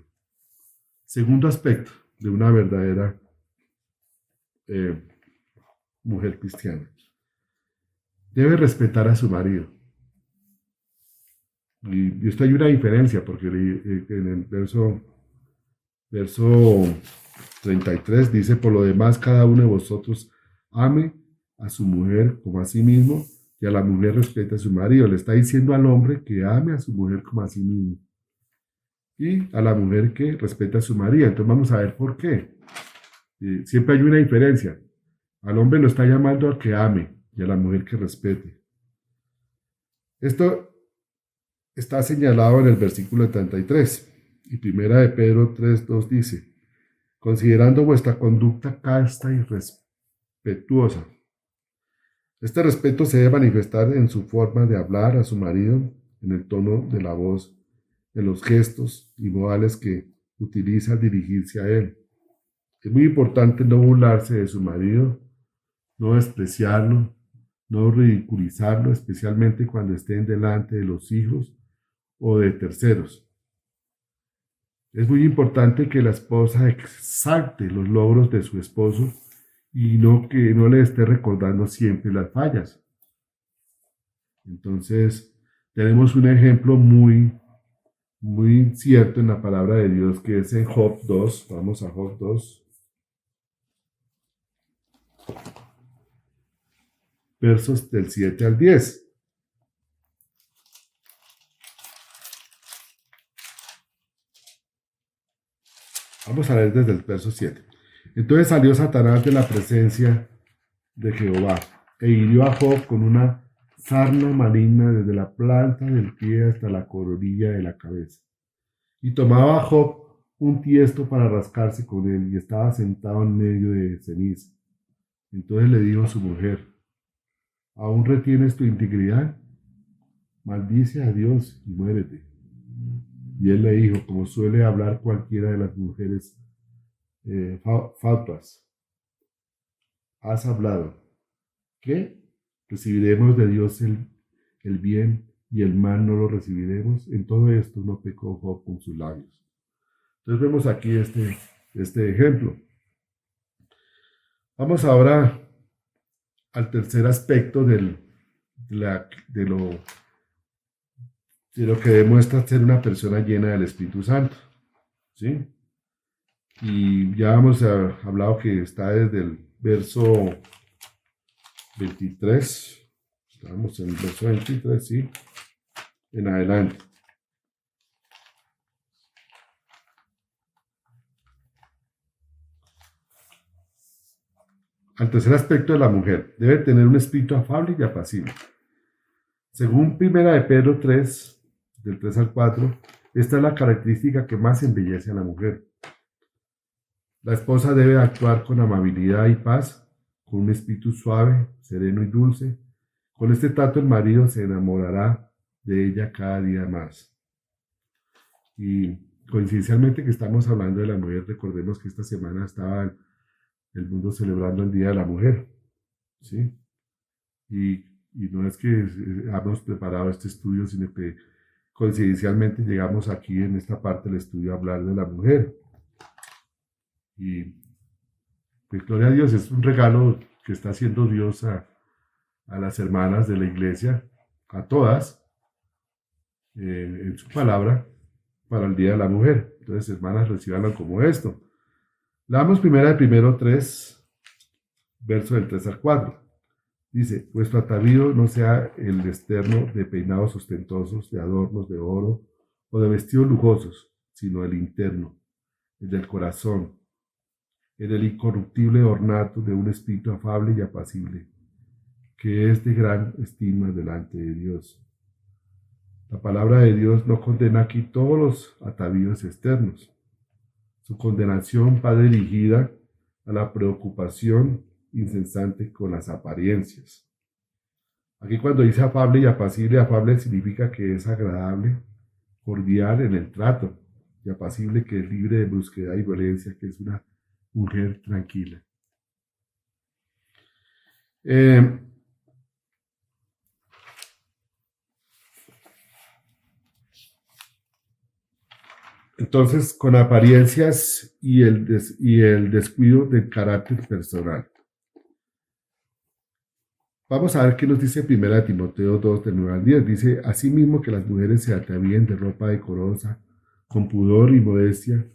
Segundo aspecto de una verdadera mujer cristiana. Debe respetar a su marido. Y esto hay una diferencia, porque en el verso 33 dice, por lo demás, cada uno de vosotros ame a su mujer como a sí mismo, y a la mujer respete a su marido. Le está diciendo al hombre que ame a su mujer como a sí mismo, y a la mujer que respete a su marido. Entonces vamos a ver por qué. Siempre hay una diferencia. Al hombre lo está llamando a que ame, y a la mujer que respete. Esto está señalado en el versículo 33. Y primera de Pedro 3:2 dice, considerando vuestra conducta casta y respetuosa. Este respeto se debe manifestar en su forma de hablar a su marido, en el tono de la voz, en los gestos y modales que utiliza al dirigirse a él. Es muy importante no burlarse de su marido, no despreciarlo, no ridiculizarlo, especialmente cuando estén delante de los hijos o de terceros. Es muy importante que la esposa exalte los logros de su esposo y que no le esté recordando siempre las fallas. Entonces, tenemos un ejemplo muy cierto en la palabra de Dios que es en Job 2. Vamos a Job 2. Versos del 7 al 10. vamos a leer desde el verso 7. Entonces salió Satanás de la presencia de Jehová e hirió a Job con una sarna maligna desde la planta del pie hasta la coronilla de la cabeza. Y tomaba a Job un tiesto para rascarse con él y estaba sentado en medio de ceniza. Entonces le dijo a su mujer: ¿aún retienes tu integridad? Maldice a Dios y muérete. Y él le dijo, como suele hablar cualquiera de las mujeres fatuas: has hablado. ¿Qué? ¿Recibiremos de Dios el bien y el mal no lo recibiremos? En todo esto no pecó Job con sus labios. Entonces vemos aquí este ejemplo. Vamos ahora al tercer aspecto de lo que demuestra ser una persona llena del Espíritu Santo, ¿sí? Y ya hemos hablado que está desde el verso 23, estamos en el verso 23, ¿sí? En adelante. Al tercer aspecto de la mujer, debe tener un espíritu afable y apacible. Según 1 de Pedro 3, del 3 al 4, esta es la característica que más embellece a la mujer. La esposa debe actuar con amabilidad y paz, con un espíritu suave, sereno y dulce. Con este trato el marido se enamorará de ella cada día más. Y coincidencialmente que estamos hablando de la mujer, recordemos que esta semana estaba el mundo celebrando el Día de la Mujer, ¿sí? Y no es que hemos preparado este estudio, sino que coincidencialmente llegamos aquí en esta parte del estudio a hablar de la mujer. Y pues gloria a Dios, es un regalo que está haciendo Dios a las hermanas de la iglesia, a todas, en su palabra, para el Día de la Mujer. Entonces, hermanas, recibanlo como esto. Leamos primero 3, verso del 3 al 4. Dice: vuestro atavío no sea el externo de peinados ostentosos, de adornos de oro o de vestidos lujosos, sino el interno, el del corazón, en el incorruptible ornato de un espíritu afable y apacible, que es de gran estima delante de Dios. La palabra de Dios no condena aquí todos los atavíos externos. Su condenación va dirigida a la preocupación incesante con las apariencias. Aquí cuando dice afable y apacible, afable significa que es agradable, cordial en el trato, y apacible que es libre de brusquedad y violencia, que es una mujer tranquila. Entonces, con apariencias y el descuido del carácter personal. Vamos a ver qué nos dice 1 Timoteo 2, del 9 al 10. Dice: asimismo que las mujeres se atavíen de ropa decorosa, con pudor y modestia,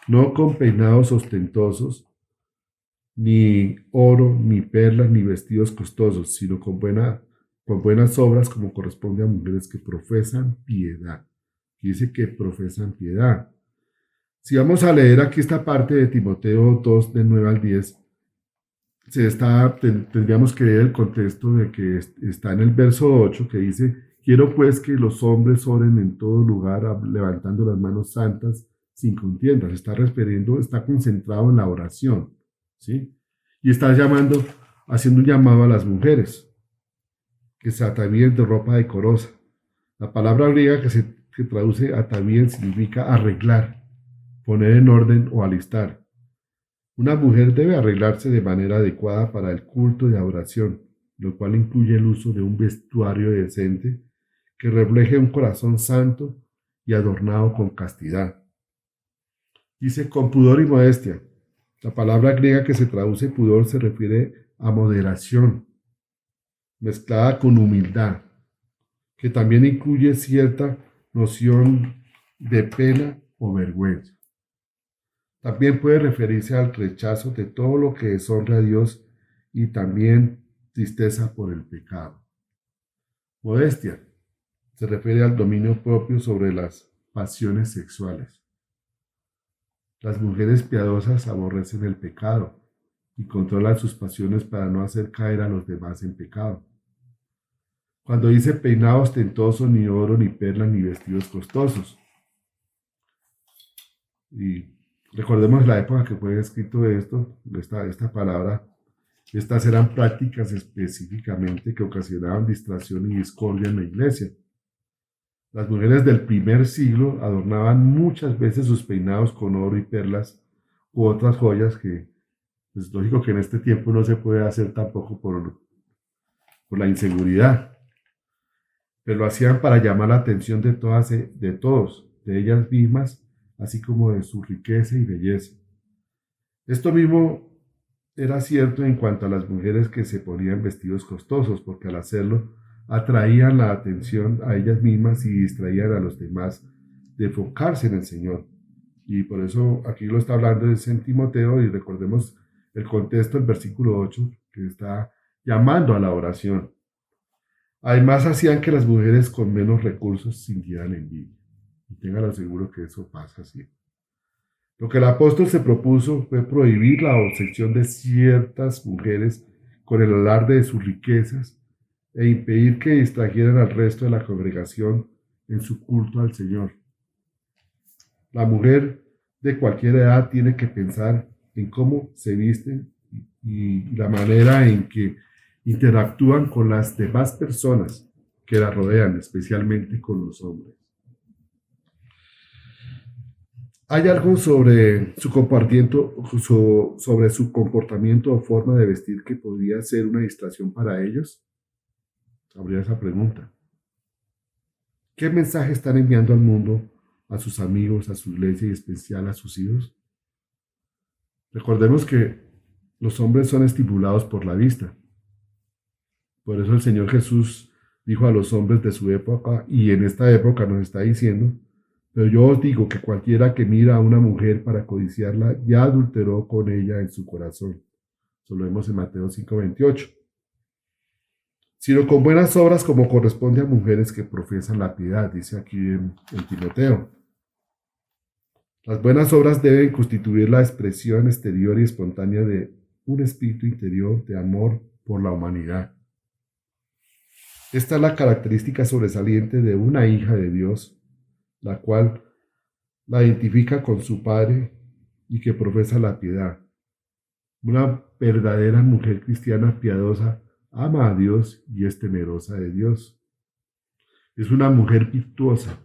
no con peinados ostentosos, ni oro, ni perlas, ni vestidos costosos, sino con buenas obras, como corresponde a mujeres que profesan piedad. Dice que profesan piedad. Si vamos a leer aquí esta parte de Timoteo 2, del 9 al 10, tendríamos que leer el contexto de que está en el verso 8, que dice: quiero pues que los hombres oren en todo lugar, levantando las manos santas, sin contiendas. Está concentrado en la oración, ¿sí? Y está haciendo un llamado a las mujeres, que se atavíen de ropa decorosa. La palabra griega que traduce atavíen significa arreglar, poner en orden o alistar. Una mujer debe arreglarse de manera adecuada para el culto de adoración, lo cual incluye el uso de un vestuario decente que refleje un corazón santo y adornado con castidad. Dice con pudor y modestia. La palabra griega que se traduce pudor se refiere a moderación, mezclada con humildad, que también incluye cierta noción de pena o vergüenza. También puede referirse al rechazo de todo lo que deshonra a Dios y también tristeza por el pecado. Modestia se refiere al dominio propio sobre las pasiones sexuales. Las mujeres piadosas aborrecen el pecado y controlan sus pasiones para no hacer caer a los demás en pecado. Cuando dice peinado ostentoso, ni oro, ni perlas, ni vestidos costosos. Y recordemos la época que fue escrito esta palabra. Estas eran prácticas específicamente que ocasionaban distracción y discordia en la iglesia. Las mujeres del primer siglo adornaban muchas veces sus peinados con oro y perlas u otras joyas que es lógico que en este tiempo no se puede hacer tampoco por la inseguridad. Pero lo hacían para llamar la atención de todos, de ellas mismas, así como de su riqueza y belleza. Esto mismo era cierto en cuanto a las mujeres que se ponían vestidos costosos, porque al hacerlo atraían la atención a ellas mismas y distraían a los demás de enfocarse en el Señor. Y por eso aquí lo está hablando de San Timoteo, y recordemos el contexto del versículo 8, que está llamando a la oración. Además, hacían que las mujeres con menos recursos sintieran envidia. Y ténganlo seguro que eso pasa así. Lo que el apóstol se propuso fue prohibir la obsesión de ciertas mujeres con el alarde de sus riquezas e impedir que distrajeran al resto de la congregación en su culto al Señor. La mujer de cualquier edad tiene que pensar en cómo se visten y la manera en que interactúan con las demás personas que la rodean, especialmente con los hombres. ¿Hay algo sobre su comportamiento o forma de vestir que podría ser una distracción para ellos? Habría esa pregunta. ¿Qué mensaje están enviando al mundo, a sus amigos, a su iglesia y en especial a sus hijos? Recordemos que los hombres son estimulados por la vista. Por eso el Señor Jesús dijo a los hombres de su época, y en esta época nos está diciendo: pero yo os digo que cualquiera que mira a una mujer para codiciarla, ya adulteró con ella en su corazón. Eso lo vemos en Mateo 5:28. Sino con buenas obras como corresponde a mujeres que profesan la piedad, dice aquí en Timoteo. Las buenas obras deben constituir la expresión exterior y espontánea de un espíritu interior de amor por la humanidad. Esta es la característica sobresaliente de una hija de Dios, la cual la identifica con su Padre y que profesa la piedad. Una verdadera mujer cristiana piadosa ama a Dios y es temerosa de Dios. Es una mujer virtuosa,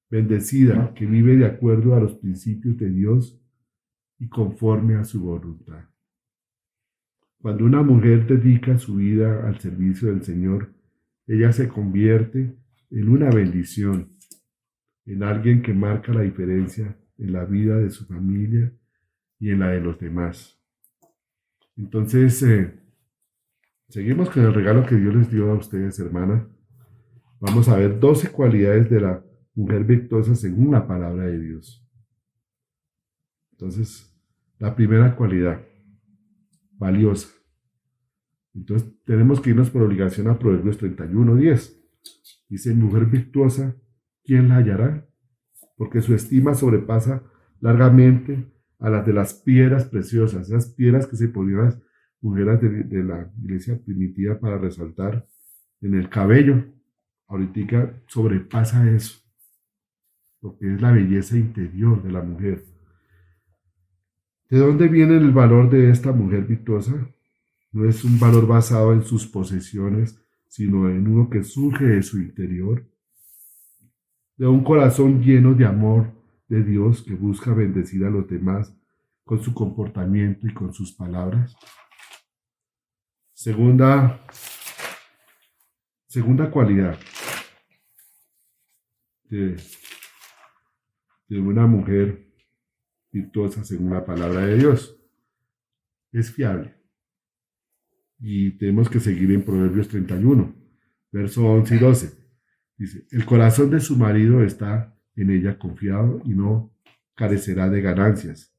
bendecida, que vive de acuerdo a los principios de Dios y conforme a su voluntad. Cuando una mujer dedica su vida al servicio del Señor, ella se convierte en una bendición, en alguien que marca la diferencia en la vida de su familia y en la de los demás. Entonces, seguimos con el regalo que Dios les dio a ustedes, hermana. Vamos a ver 12 cualidades de la mujer virtuosa según la palabra de Dios. Entonces, la primera cualidad, valiosa. Entonces, tenemos que irnos por obligación a Proverbios 31:10. Dice: mujer virtuosa, ¿quién la hallará? Porque su estima sobrepasa largamente a las de las piedras preciosas, esas piedras que se ponían las mujeres de la iglesia primitiva para resaltar en el cabello. Ahorita sobrepasa eso, porque es la belleza interior de la mujer. ¿De dónde viene el valor de esta mujer virtuosa? No es un valor basado en sus posesiones, sino en uno que surge de su interior, de un corazón lleno de amor de Dios que busca bendecir a los demás con su comportamiento y con sus palabras. Segunda cualidad de una mujer virtuosa según la palabra de Dios: es fiable. Y tenemos que seguir en Proverbios 31, versos 11 y 12. Dice: el corazón de su marido está en ella confiado y no carecerá de ganancias.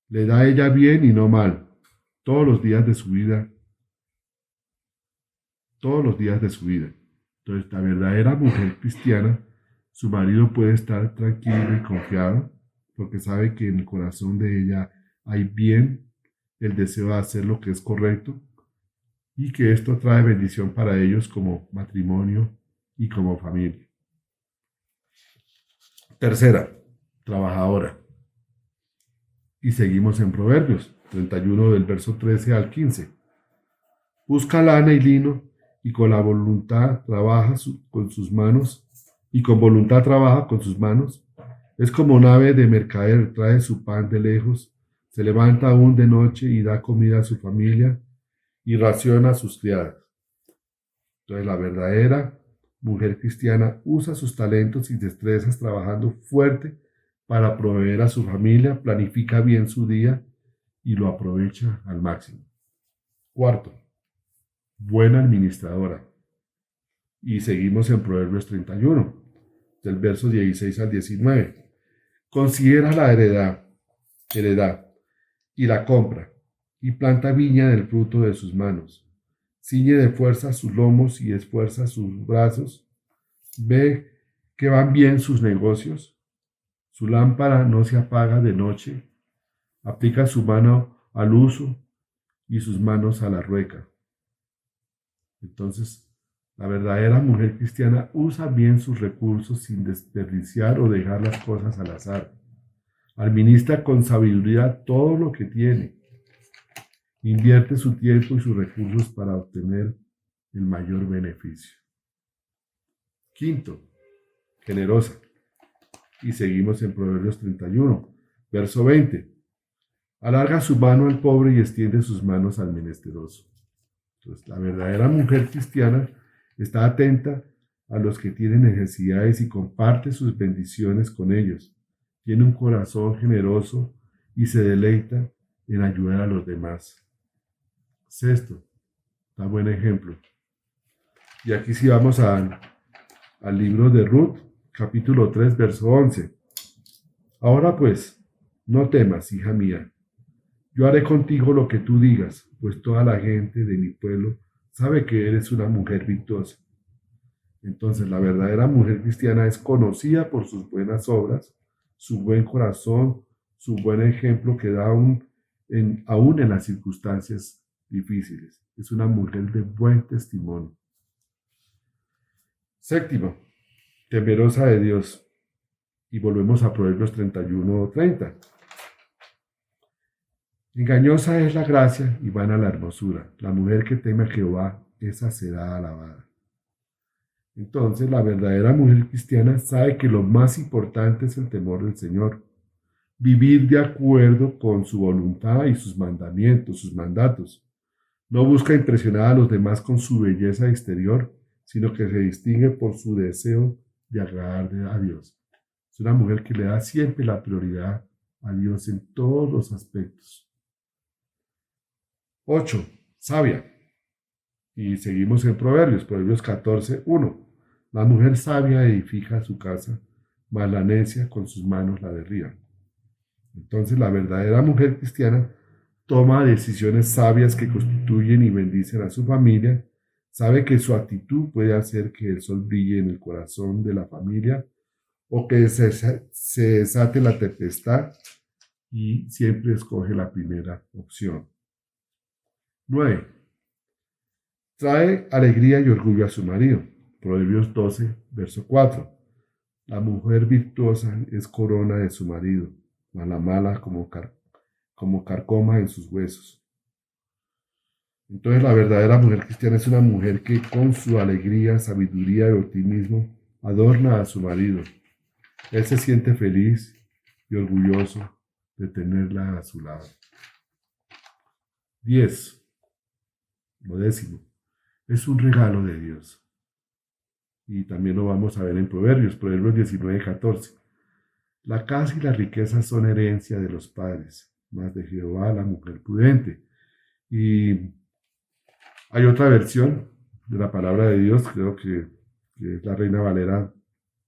Le da a ella bien y no mal, todos los días de su vida. Todos los días de su vida. Entonces, la verdadera mujer cristiana, su marido puede estar tranquilo y confiado, porque sabe que en el corazón de ella hay bien, el deseo de hacer lo que es correcto y que esto trae bendición para ellos como matrimonio y como familia. Tercera, trabajadora. Y seguimos en Proverbios 31 del verso 13 al 15. Busca lana y lino y con la voluntad trabaja con sus manos y con voluntad trabaja con sus manos. Es como un ave de mercader, trae su pan de lejos, se levanta aún de noche y da comida a su familia y raciona a sus criadas. Entonces la verdadera mujer cristiana usa sus talentos y destrezas trabajando fuerte para proveer a su familia, planifica bien su día y lo aprovecha al máximo. Cuarto, buena administradora. Y seguimos en Proverbios 31, del verso 16 al 19. Considera la heredad y la compra, y planta viña del fruto de sus manos. Ciñe de fuerza sus lomos y esfuerza sus brazos. Ve que van bien sus negocios. Su lámpara no se apaga de noche. Aplica su mano al uso y sus manos a la rueca. Entonces, la verdadera mujer cristiana usa bien sus recursos sin desperdiciar o dejar las cosas al azar. Administra con sabiduría todo lo que tiene. Invierte su tiempo y sus recursos para obtener el mayor beneficio. Quinto, generosa. Y seguimos en Proverbios 31, verso 20. Alarga su mano al pobre y extiende sus manos al menesteroso. Entonces, la verdadera mujer cristiana está atenta a los que tienen necesidades y comparte sus bendiciones con ellos. Tiene un corazón generoso y se deleita en ayudar a los demás. Sexto, da buen ejemplo. Y aquí sí vamos al libro de Ruth, capítulo 3, verso 11. Ahora pues, no temas, hija mía. Yo haré contigo lo que tú digas, pues toda la gente de mi pueblo sabe que eres una mujer virtuosa. Entonces, la verdadera mujer cristiana es conocida por sus buenas obras, su buen corazón, su buen ejemplo que da aún en las circunstancias difíciles. Es una mujer de buen testimonio. Séptimo, temerosa de Dios. Y volvemos a Proverbios 31:30. Engañosa es la gracia y vana la hermosura. La mujer que teme a Jehová, esa será alabada. Entonces, la verdadera mujer cristiana sabe que lo más importante es el temor del Señor. Vivir de acuerdo con su voluntad y sus mandamientos, sus mandatos. No busca impresionar a los demás con su belleza exterior, sino que se distingue por su deseo de agradar a Dios. Es una mujer que le da siempre la prioridad a Dios en todos los aspectos. 8. Sabia. Y seguimos en Proverbios 14:1. La mujer sabia edifica su casa, mas la necia con sus manos la derriba. Entonces la verdadera mujer cristiana toma decisiones sabias que constituyen y bendicen a su familia, sabe que su actitud puede hacer que el sol brille en el corazón de la familia o que se desate la tempestad y siempre escoge la primera opción. 9. Trae alegría y orgullo a su marido. Proverbios 12, verso 4. La mujer virtuosa es corona de su marido, mas la mala como carcoma en sus huesos. Entonces la verdadera mujer cristiana es una mujer que con su alegría, sabiduría y optimismo adorna a su marido. Él se siente feliz y orgulloso de tenerla a su lado. 10. Lo 10. Es un regalo de Dios. Y también lo vamos a ver en Proverbios 19:14. La casa y la riqueza son herencia de los padres, mas de Jehová la mujer prudente. Y hay otra versión de la palabra de Dios, creo que es la Reina Valera,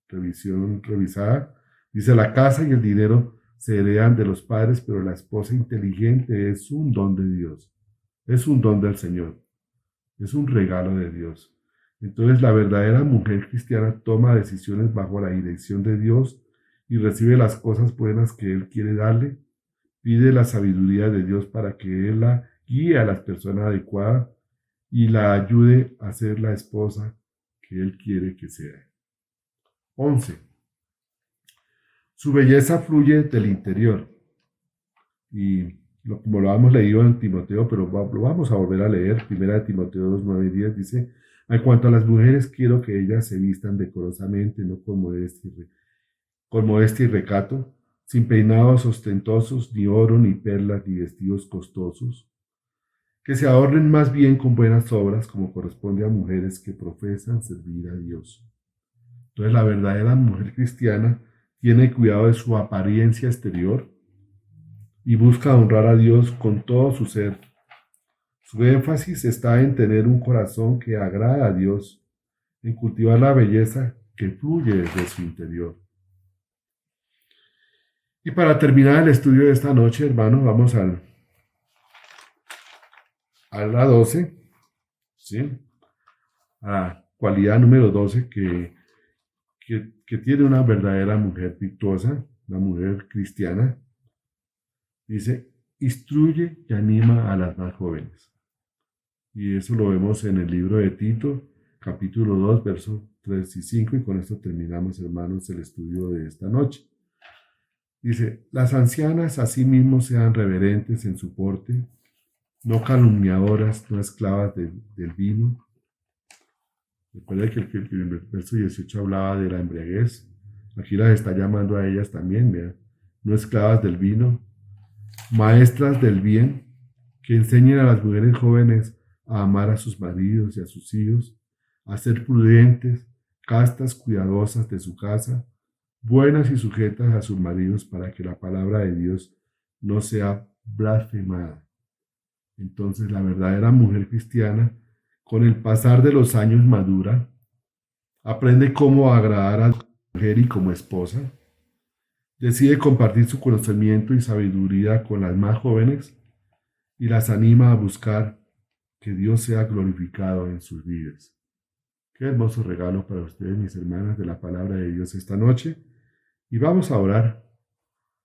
revisada. Dice, la casa y el dinero se heredan de los padres, pero la esposa inteligente es un don de Dios. Es un don del Señor. Es un regalo de Dios. Entonces la verdadera mujer cristiana toma decisiones bajo la dirección de Dios y recibe las cosas buenas que Él quiere darle. Pide la sabiduría de Dios para que Él la guíe a las personas adecuadas y la ayude a ser la esposa que Él quiere que sea. 11. Su belleza fluye del interior. Y como lo hemos leído en Timoteo, pero lo vamos a volver a leer. 1 Timoteo 2, 9 y 10 dice: en cuanto a las mujeres, quiero que ellas se vistan decorosamente, no con modestia y recato, sin peinados ostentosos, ni oro, ni perlas, ni vestidos costosos, que se ahorren más bien con buenas obras, como corresponde a mujeres que profesan servir a Dios. Entonces, la verdadera mujer cristiana tiene cuidado de su apariencia exterior y busca honrar a Dios con todo su ser. Su énfasis está en tener un corazón que agrada a Dios, en cultivar la belleza que fluye desde su interior. Y para terminar el estudio de esta noche, hermanos, vamos a la 12, ¿sí? A la cualidad número 12 que tiene una verdadera mujer virtuosa, una mujer cristiana. Dice: instruye y anima a las más jóvenes. Y eso lo vemos en el libro de Tito, capítulo 2, versos 3 y 5, y con esto terminamos, hermanos, el estudio de esta noche. Dice: las ancianas asimismo sean reverentes en su porte, no calumniadoras, no esclavas del vino. Recuerda que el verso 18 hablaba de la embriaguez. Aquí las está llamando a ellas también, vean. No esclavas del vino, maestras del bien, que enseñen a las mujeres jóvenes a amar a sus maridos y a sus hijos, a ser prudentes, castas, cuidadosas de su casa, buenas y sujetas a sus maridos, para que la palabra de Dios no sea blasfemada. Entonces, la verdadera mujer cristiana, con el pasar de los años, madura, aprende cómo agradar a la mujer y como esposa, decide compartir su conocimiento y sabiduría con las más jóvenes y las anima a buscar que Dios sea glorificado en sus vidas. Qué hermoso regalo para ustedes, mis hermanas, de la palabra de Dios esta noche. Y vamos a orar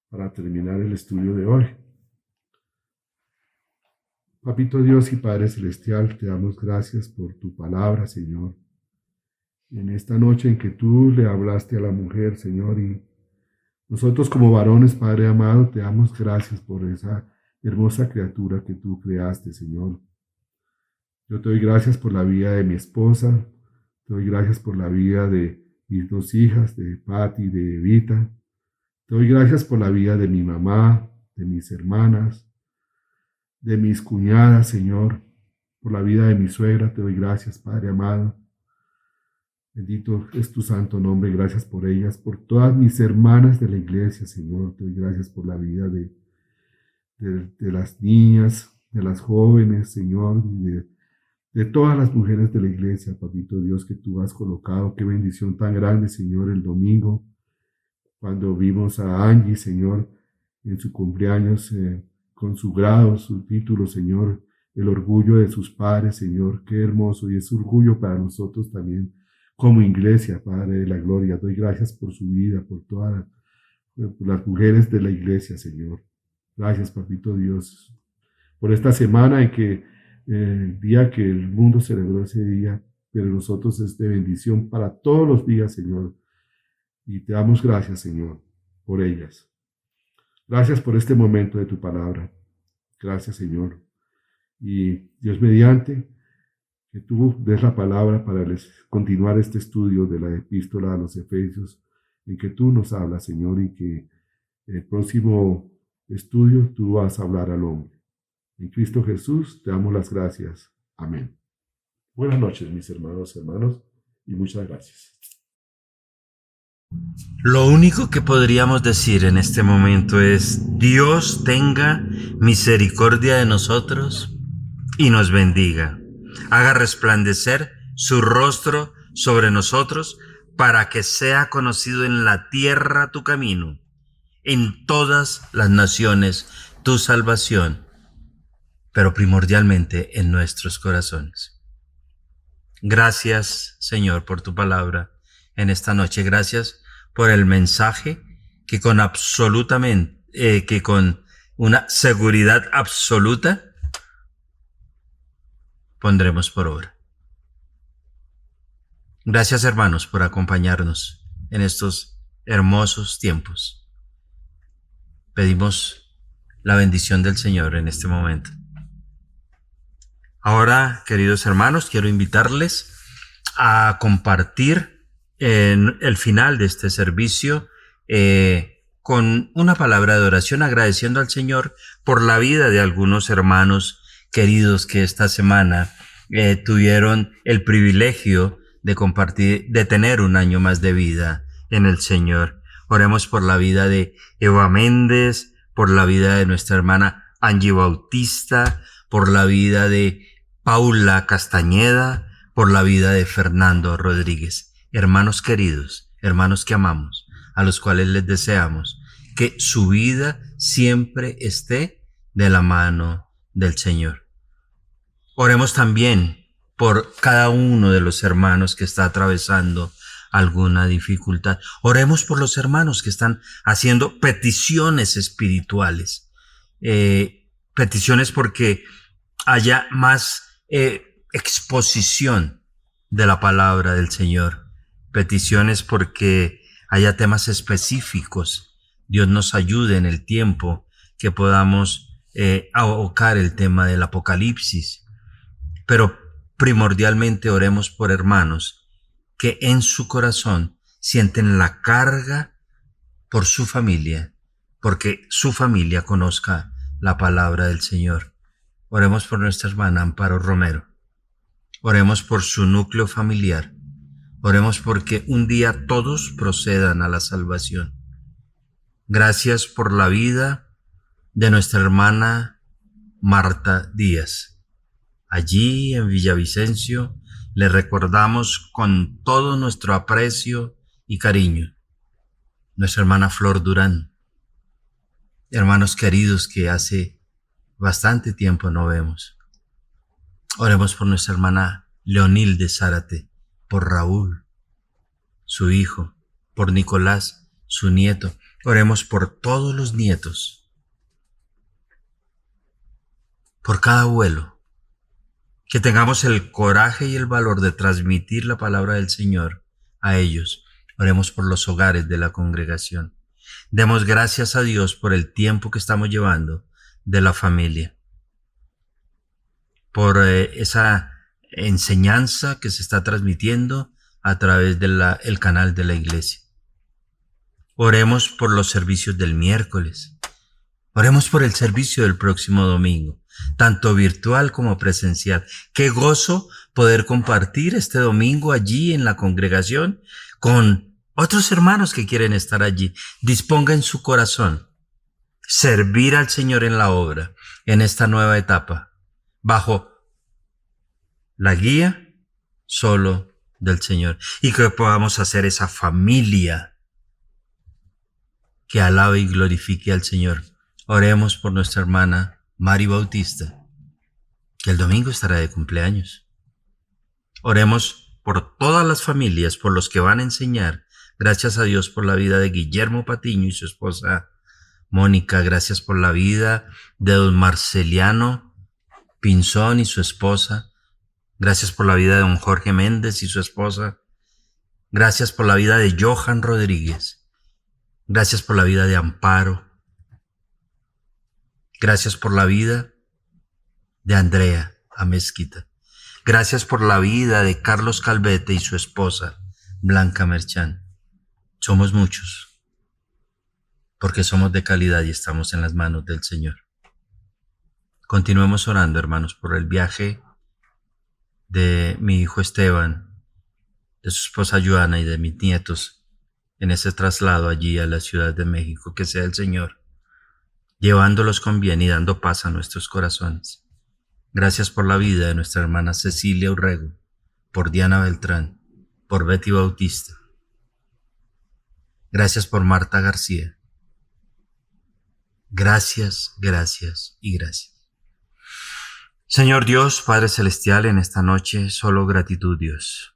para terminar el estudio de hoy. Papito Dios y Padre Celestial, te damos gracias por tu palabra, Señor. En esta noche en que tú le hablaste a la mujer, Señor, y nosotros como varones, Padre amado, te damos gracias por esa hermosa criatura que tú creaste, Señor. Yo te doy gracias por la vida de mi esposa, te doy gracias por la vida de mis dos hijas, de Patti y de Evita. Te doy gracias por la vida de mi mamá, de mis hermanas, de mis cuñadas, Señor, por la vida de mi suegra. Te doy gracias, Padre amado. Bendito es tu santo nombre, gracias por ellas, por todas mis hermanas de la iglesia, Señor. Te doy gracias por la vida de las niñas, de las jóvenes, Señor, y de todas las mujeres de la iglesia, Papito Dios, que tú has colocado. Qué bendición tan grande, Señor, el domingo, cuando vimos a Angie, Señor, en su cumpleaños, con su grado, su título, Señor, el orgullo de sus padres, Señor. Qué hermoso, y es orgullo para nosotros también, como iglesia, Padre de la gloria. Doy gracias por su vida, por todas las mujeres de la iglesia, Señor. Gracias, Papito Dios, por esta semana en que el día que el mundo celebró ese día, pero nosotros es de bendición para todos los días, Señor. Y te damos gracias, Señor, por ellas. Gracias por este momento de tu palabra. Gracias, Señor. Y Dios mediante, que tú des la palabra para continuar este estudio de la epístola a los Efesios, en que tú nos hablas, Señor, y que el próximo estudio tú vas a hablar al hombre. En Cristo Jesús te damos las gracias. Amén. Buenas noches, mis hermanos, y muchas gracias. Lo único que podríamos decir en este momento es: Dios tenga misericordia de nosotros y nos bendiga. Haga resplandecer su rostro sobre nosotros, para que sea conocido en la tierra tu camino, en todas las naciones tu salvación, pero primordialmente en nuestros corazones. Gracias, Señor, por tu palabra en esta noche. Gracias por el mensaje que con que con una seguridad absoluta pondremos por obra. Gracias, hermanos, por acompañarnos en estos hermosos tiempos. Pedimos la bendición del Señor en este momento. Ahora, queridos hermanos, quiero invitarles a compartir en el final de este servicio con una palabra de oración, agradeciendo al Señor por la vida de algunos hermanos queridos que esta semana tuvieron el privilegio de compartir, de tener un año más de vida en el Señor. Oremos por la vida de Eva Méndez, por la vida de nuestra hermana Angie Bautista, por la vida de Paula Castañeda, por la vida de Fernando Rodríguez. Hermanos queridos, hermanos que amamos, a los cuales les deseamos que su vida siempre esté de la mano del Señor. Oremos también por cada uno de los hermanos que está atravesando alguna dificultad. Oremos por los hermanos que están haciendo peticiones espirituales, peticiones porque haya más exposición de la palabra del Señor, peticiones porque haya temas específicos. Dios nos ayude en el tiempo que podamos abocar el tema del Apocalipsis, pero primordialmente oremos por hermanos que en su corazón sienten la carga por su familia, porque su familia conozca la palabra del Señor. Oremos por nuestra hermana Amparo Romero. Oremos por su núcleo familiar. Oremos porque un día todos procedan a la salvación. Gracias por la vida de nuestra hermana Marta Díaz. Allí en Villavicencio le recordamos con todo nuestro aprecio y cariño. Nuestra hermana Flor Durán. Hermanos queridos que hace bastante tiempo no vemos. Oremos por nuestra hermana Leonilde Zárate, por Raúl, su hijo, por Nicolás, su nieto. Oremos por todos los nietos, por cada abuelo. Que tengamos el coraje y el valor de transmitir la palabra del Señor a ellos. Oremos por los hogares de la congregación. Demos gracias a Dios por el tiempo que estamos llevando de la familia, por esa enseñanza que se está transmitiendo a través del canal de la iglesia. Oremos por los servicios del miércoles. Oremos por el servicio del próximo domingo, tanto virtual como presencial. Qué gozo poder compartir este domingo allí en la congregación con otros hermanos que quieren estar allí. Disponga en su corazón servir al Señor en la obra, en esta nueva etapa, bajo la guía solo del Señor, y que podamos hacer esa familia que alabe y glorifique al Señor. Oremos por nuestra hermana Mari Bautista, que el domingo estará de cumpleaños. Oremos por todas las familias, por los que van a enseñar. Gracias a Dios por la vida de Guillermo Patiño y su esposa Mónica. Gracias por la vida de don Marceliano Pinzón y su esposa. Gracias por la vida de don Jorge Méndez y su esposa. Gracias por la vida de Johan Rodríguez. Gracias por la vida de Amparo. Gracias por la vida de Andrea Amezquita. Gracias por la vida de Carlos Calvete y su esposa Blanca Merchán. Somos muchos, porque somos de calidad y estamos en las manos del Señor. Continuemos orando, hermanos, por el viaje de mi hijo Esteban, de su esposa Joana y de mis nietos en ese traslado allí a la Ciudad de México. Que sea el Señor llevándolos con bien y dando paz a nuestros corazones. Gracias por la vida de nuestra hermana Cecilia Urrego, por Diana Beltrán, por Betty Bautista. Gracias por Marta García. Gracias, gracias y gracias. Señor Dios, Padre Celestial, en esta noche solo gratitud, Dios.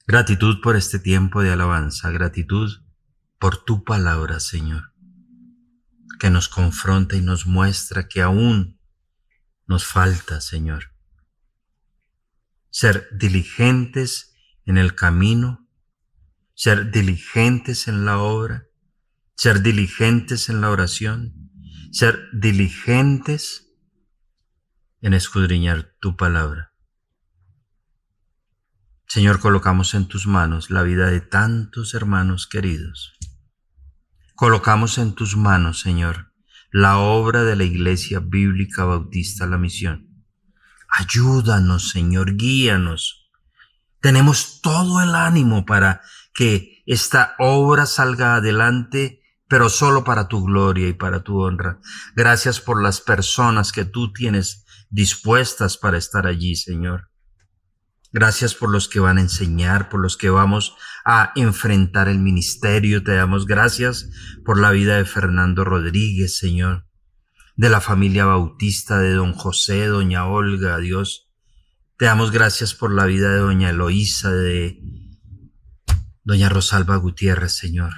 Gratitud por este tiempo de alabanza, gratitud por tu palabra, Señor, que nos confronta y nos muestra que aún nos falta, Señor, ser diligentes en el camino, ser diligentes en la obra, ser diligentes en la oración, ser diligentes en escudriñar tu palabra. Señor, colocamos en tus manos la vida de tantos hermanos queridos. Colocamos en tus manos, Señor, la obra de la Iglesia Bíblica Bautista La Misión. Ayúdanos, Señor, guíanos. Tenemos todo el ánimo para que esta obra salga adelante, pero solo para tu gloria y para tu honra. Gracias por las personas que tú tienes dispuestas para estar allí, Señor. Gracias por los que van a enseñar, por los que vamos a enfrentar el ministerio. Te damos gracias por la vida de Fernando Rodríguez, Señor, de la familia Bautista, de don José, doña Olga, Dios. Te damos gracias por la vida de doña Eloísa, de doña Rosalba Gutiérrez, Señor.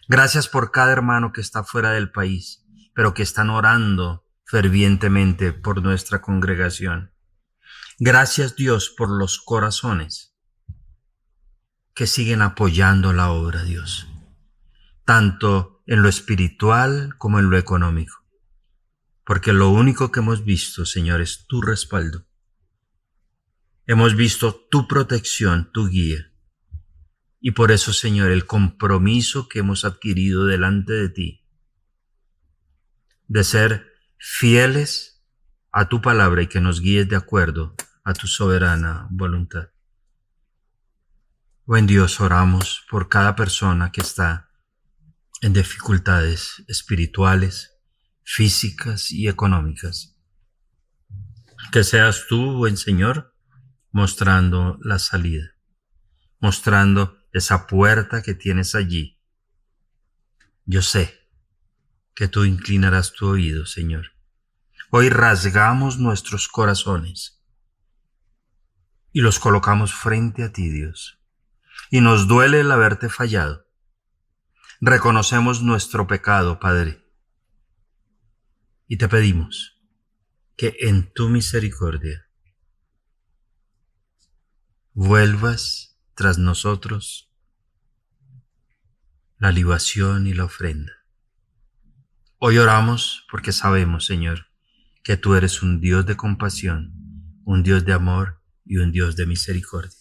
Gracias por cada hermano que está fuera del país, pero que están orando fervientemente por nuestra congregación. Gracias, Dios, por los corazones que siguen apoyando la obra, Dios, tanto en lo espiritual como en lo económico, porque lo único que hemos visto, Señor, es tu respaldo. Hemos visto tu protección, tu guía, y por eso, Señor, el compromiso que hemos adquirido delante de ti, de ser fieles a tu palabra y que nos guíes de acuerdo a tu soberana voluntad. Buen Dios, oramos por cada persona que está en dificultades espirituales, físicas y económicas. Que seas tú, buen Señor, mostrando la salida, mostrando esa puerta que tienes allí. Yo sé que tú inclinarás tu oído, Señor. Hoy rasgamos nuestros corazones y los colocamos frente a ti, Dios. Y nos duele el haberte fallado. Reconocemos nuestro pecado, Padre. Y te pedimos que en tu misericordia vuelvas tras nosotros la libación y la ofrenda. Hoy oramos porque sabemos, Señor, que tú eres un Dios de compasión, un Dios de amor y un Dios de misericordia.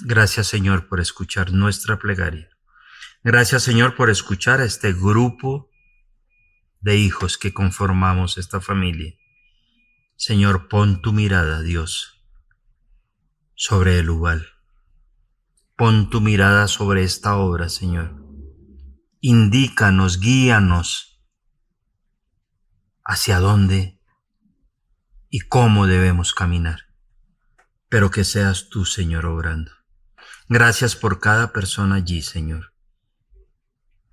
Gracias, Señor, por escuchar nuestra plegaria. Gracias, Señor, por escuchar a este grupo de hijos que conformamos esta familia. Señor, pon tu mirada, Dios, sobre el Ubal. Pon tu mirada sobre esta obra, Señor. Indícanos, guíanos hacia dónde y cómo debemos caminar, pero que seas tú, Señor, obrando. Gracias por cada persona allí, Señor.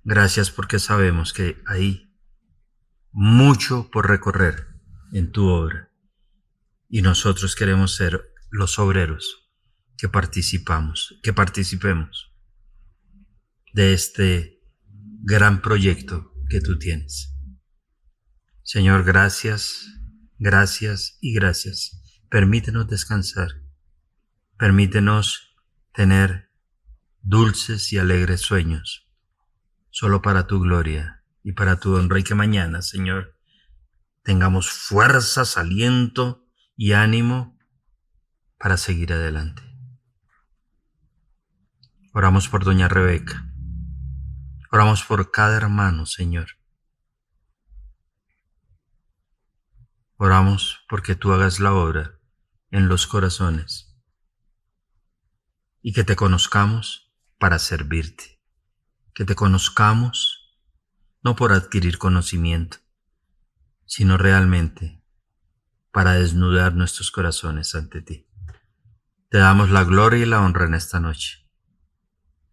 Gracias porque sabemos que hay mucho por recorrer en tu obra y nosotros queremos ser los obreros que participemos de este gran proyecto que tú tienes. Señor, gracias, gracias y gracias. Permítenos descansar. Permítenos tener dulces y alegres sueños, solo para tu gloria y para tu honra, y que mañana, Señor, tengamos fuerzas, aliento y ánimo para seguir adelante. Oramos por doña Rebeca. Oramos por cada hermano, Señor. Oramos porque tú hagas la obra en los corazones y que te conozcamos para servirte, que te conozcamos no por adquirir conocimiento, sino realmente para desnudar nuestros corazones ante ti. Te damos la gloria y la honra en esta noche.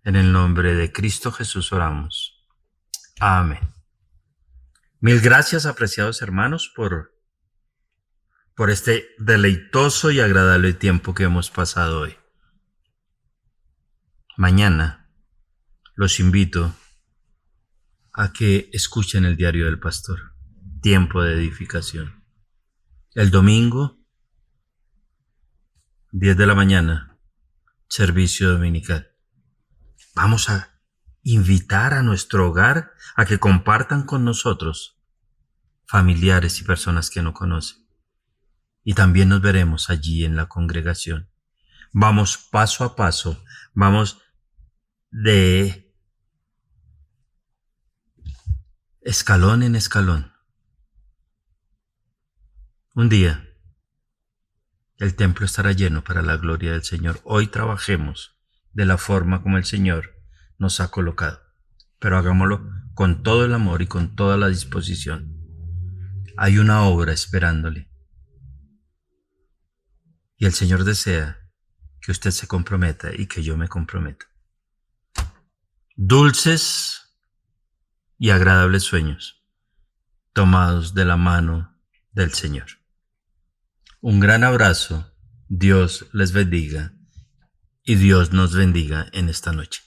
En el nombre de Cristo Jesús oramos. Amén. Mil gracias, apreciados hermanos, por este deleitoso y agradable tiempo que hemos pasado hoy. Mañana los invito a que escuchen el diario del pastor, Tiempo de Edificación. El domingo, 10 de la mañana, servicio dominical. Vamos a invitar a nuestro hogar a que compartan con nosotros familiares y personas que no conocen. Y también nos veremos allí en la congregación. Vamos paso a paso, vamos de escalón en escalón. Un día el templo estará lleno para la gloria del Señor. Hoy trabajemos de la forma como el Señor nos ha colocado, pero hagámoslo con todo el amor y con toda la disposición. Hay una obra esperándole y el Señor desea que usted se comprometa y que yo me comprometa. Dulces y agradables sueños tomados de la mano del Señor. Un gran abrazo, Dios les bendiga y Dios nos bendiga en esta noche.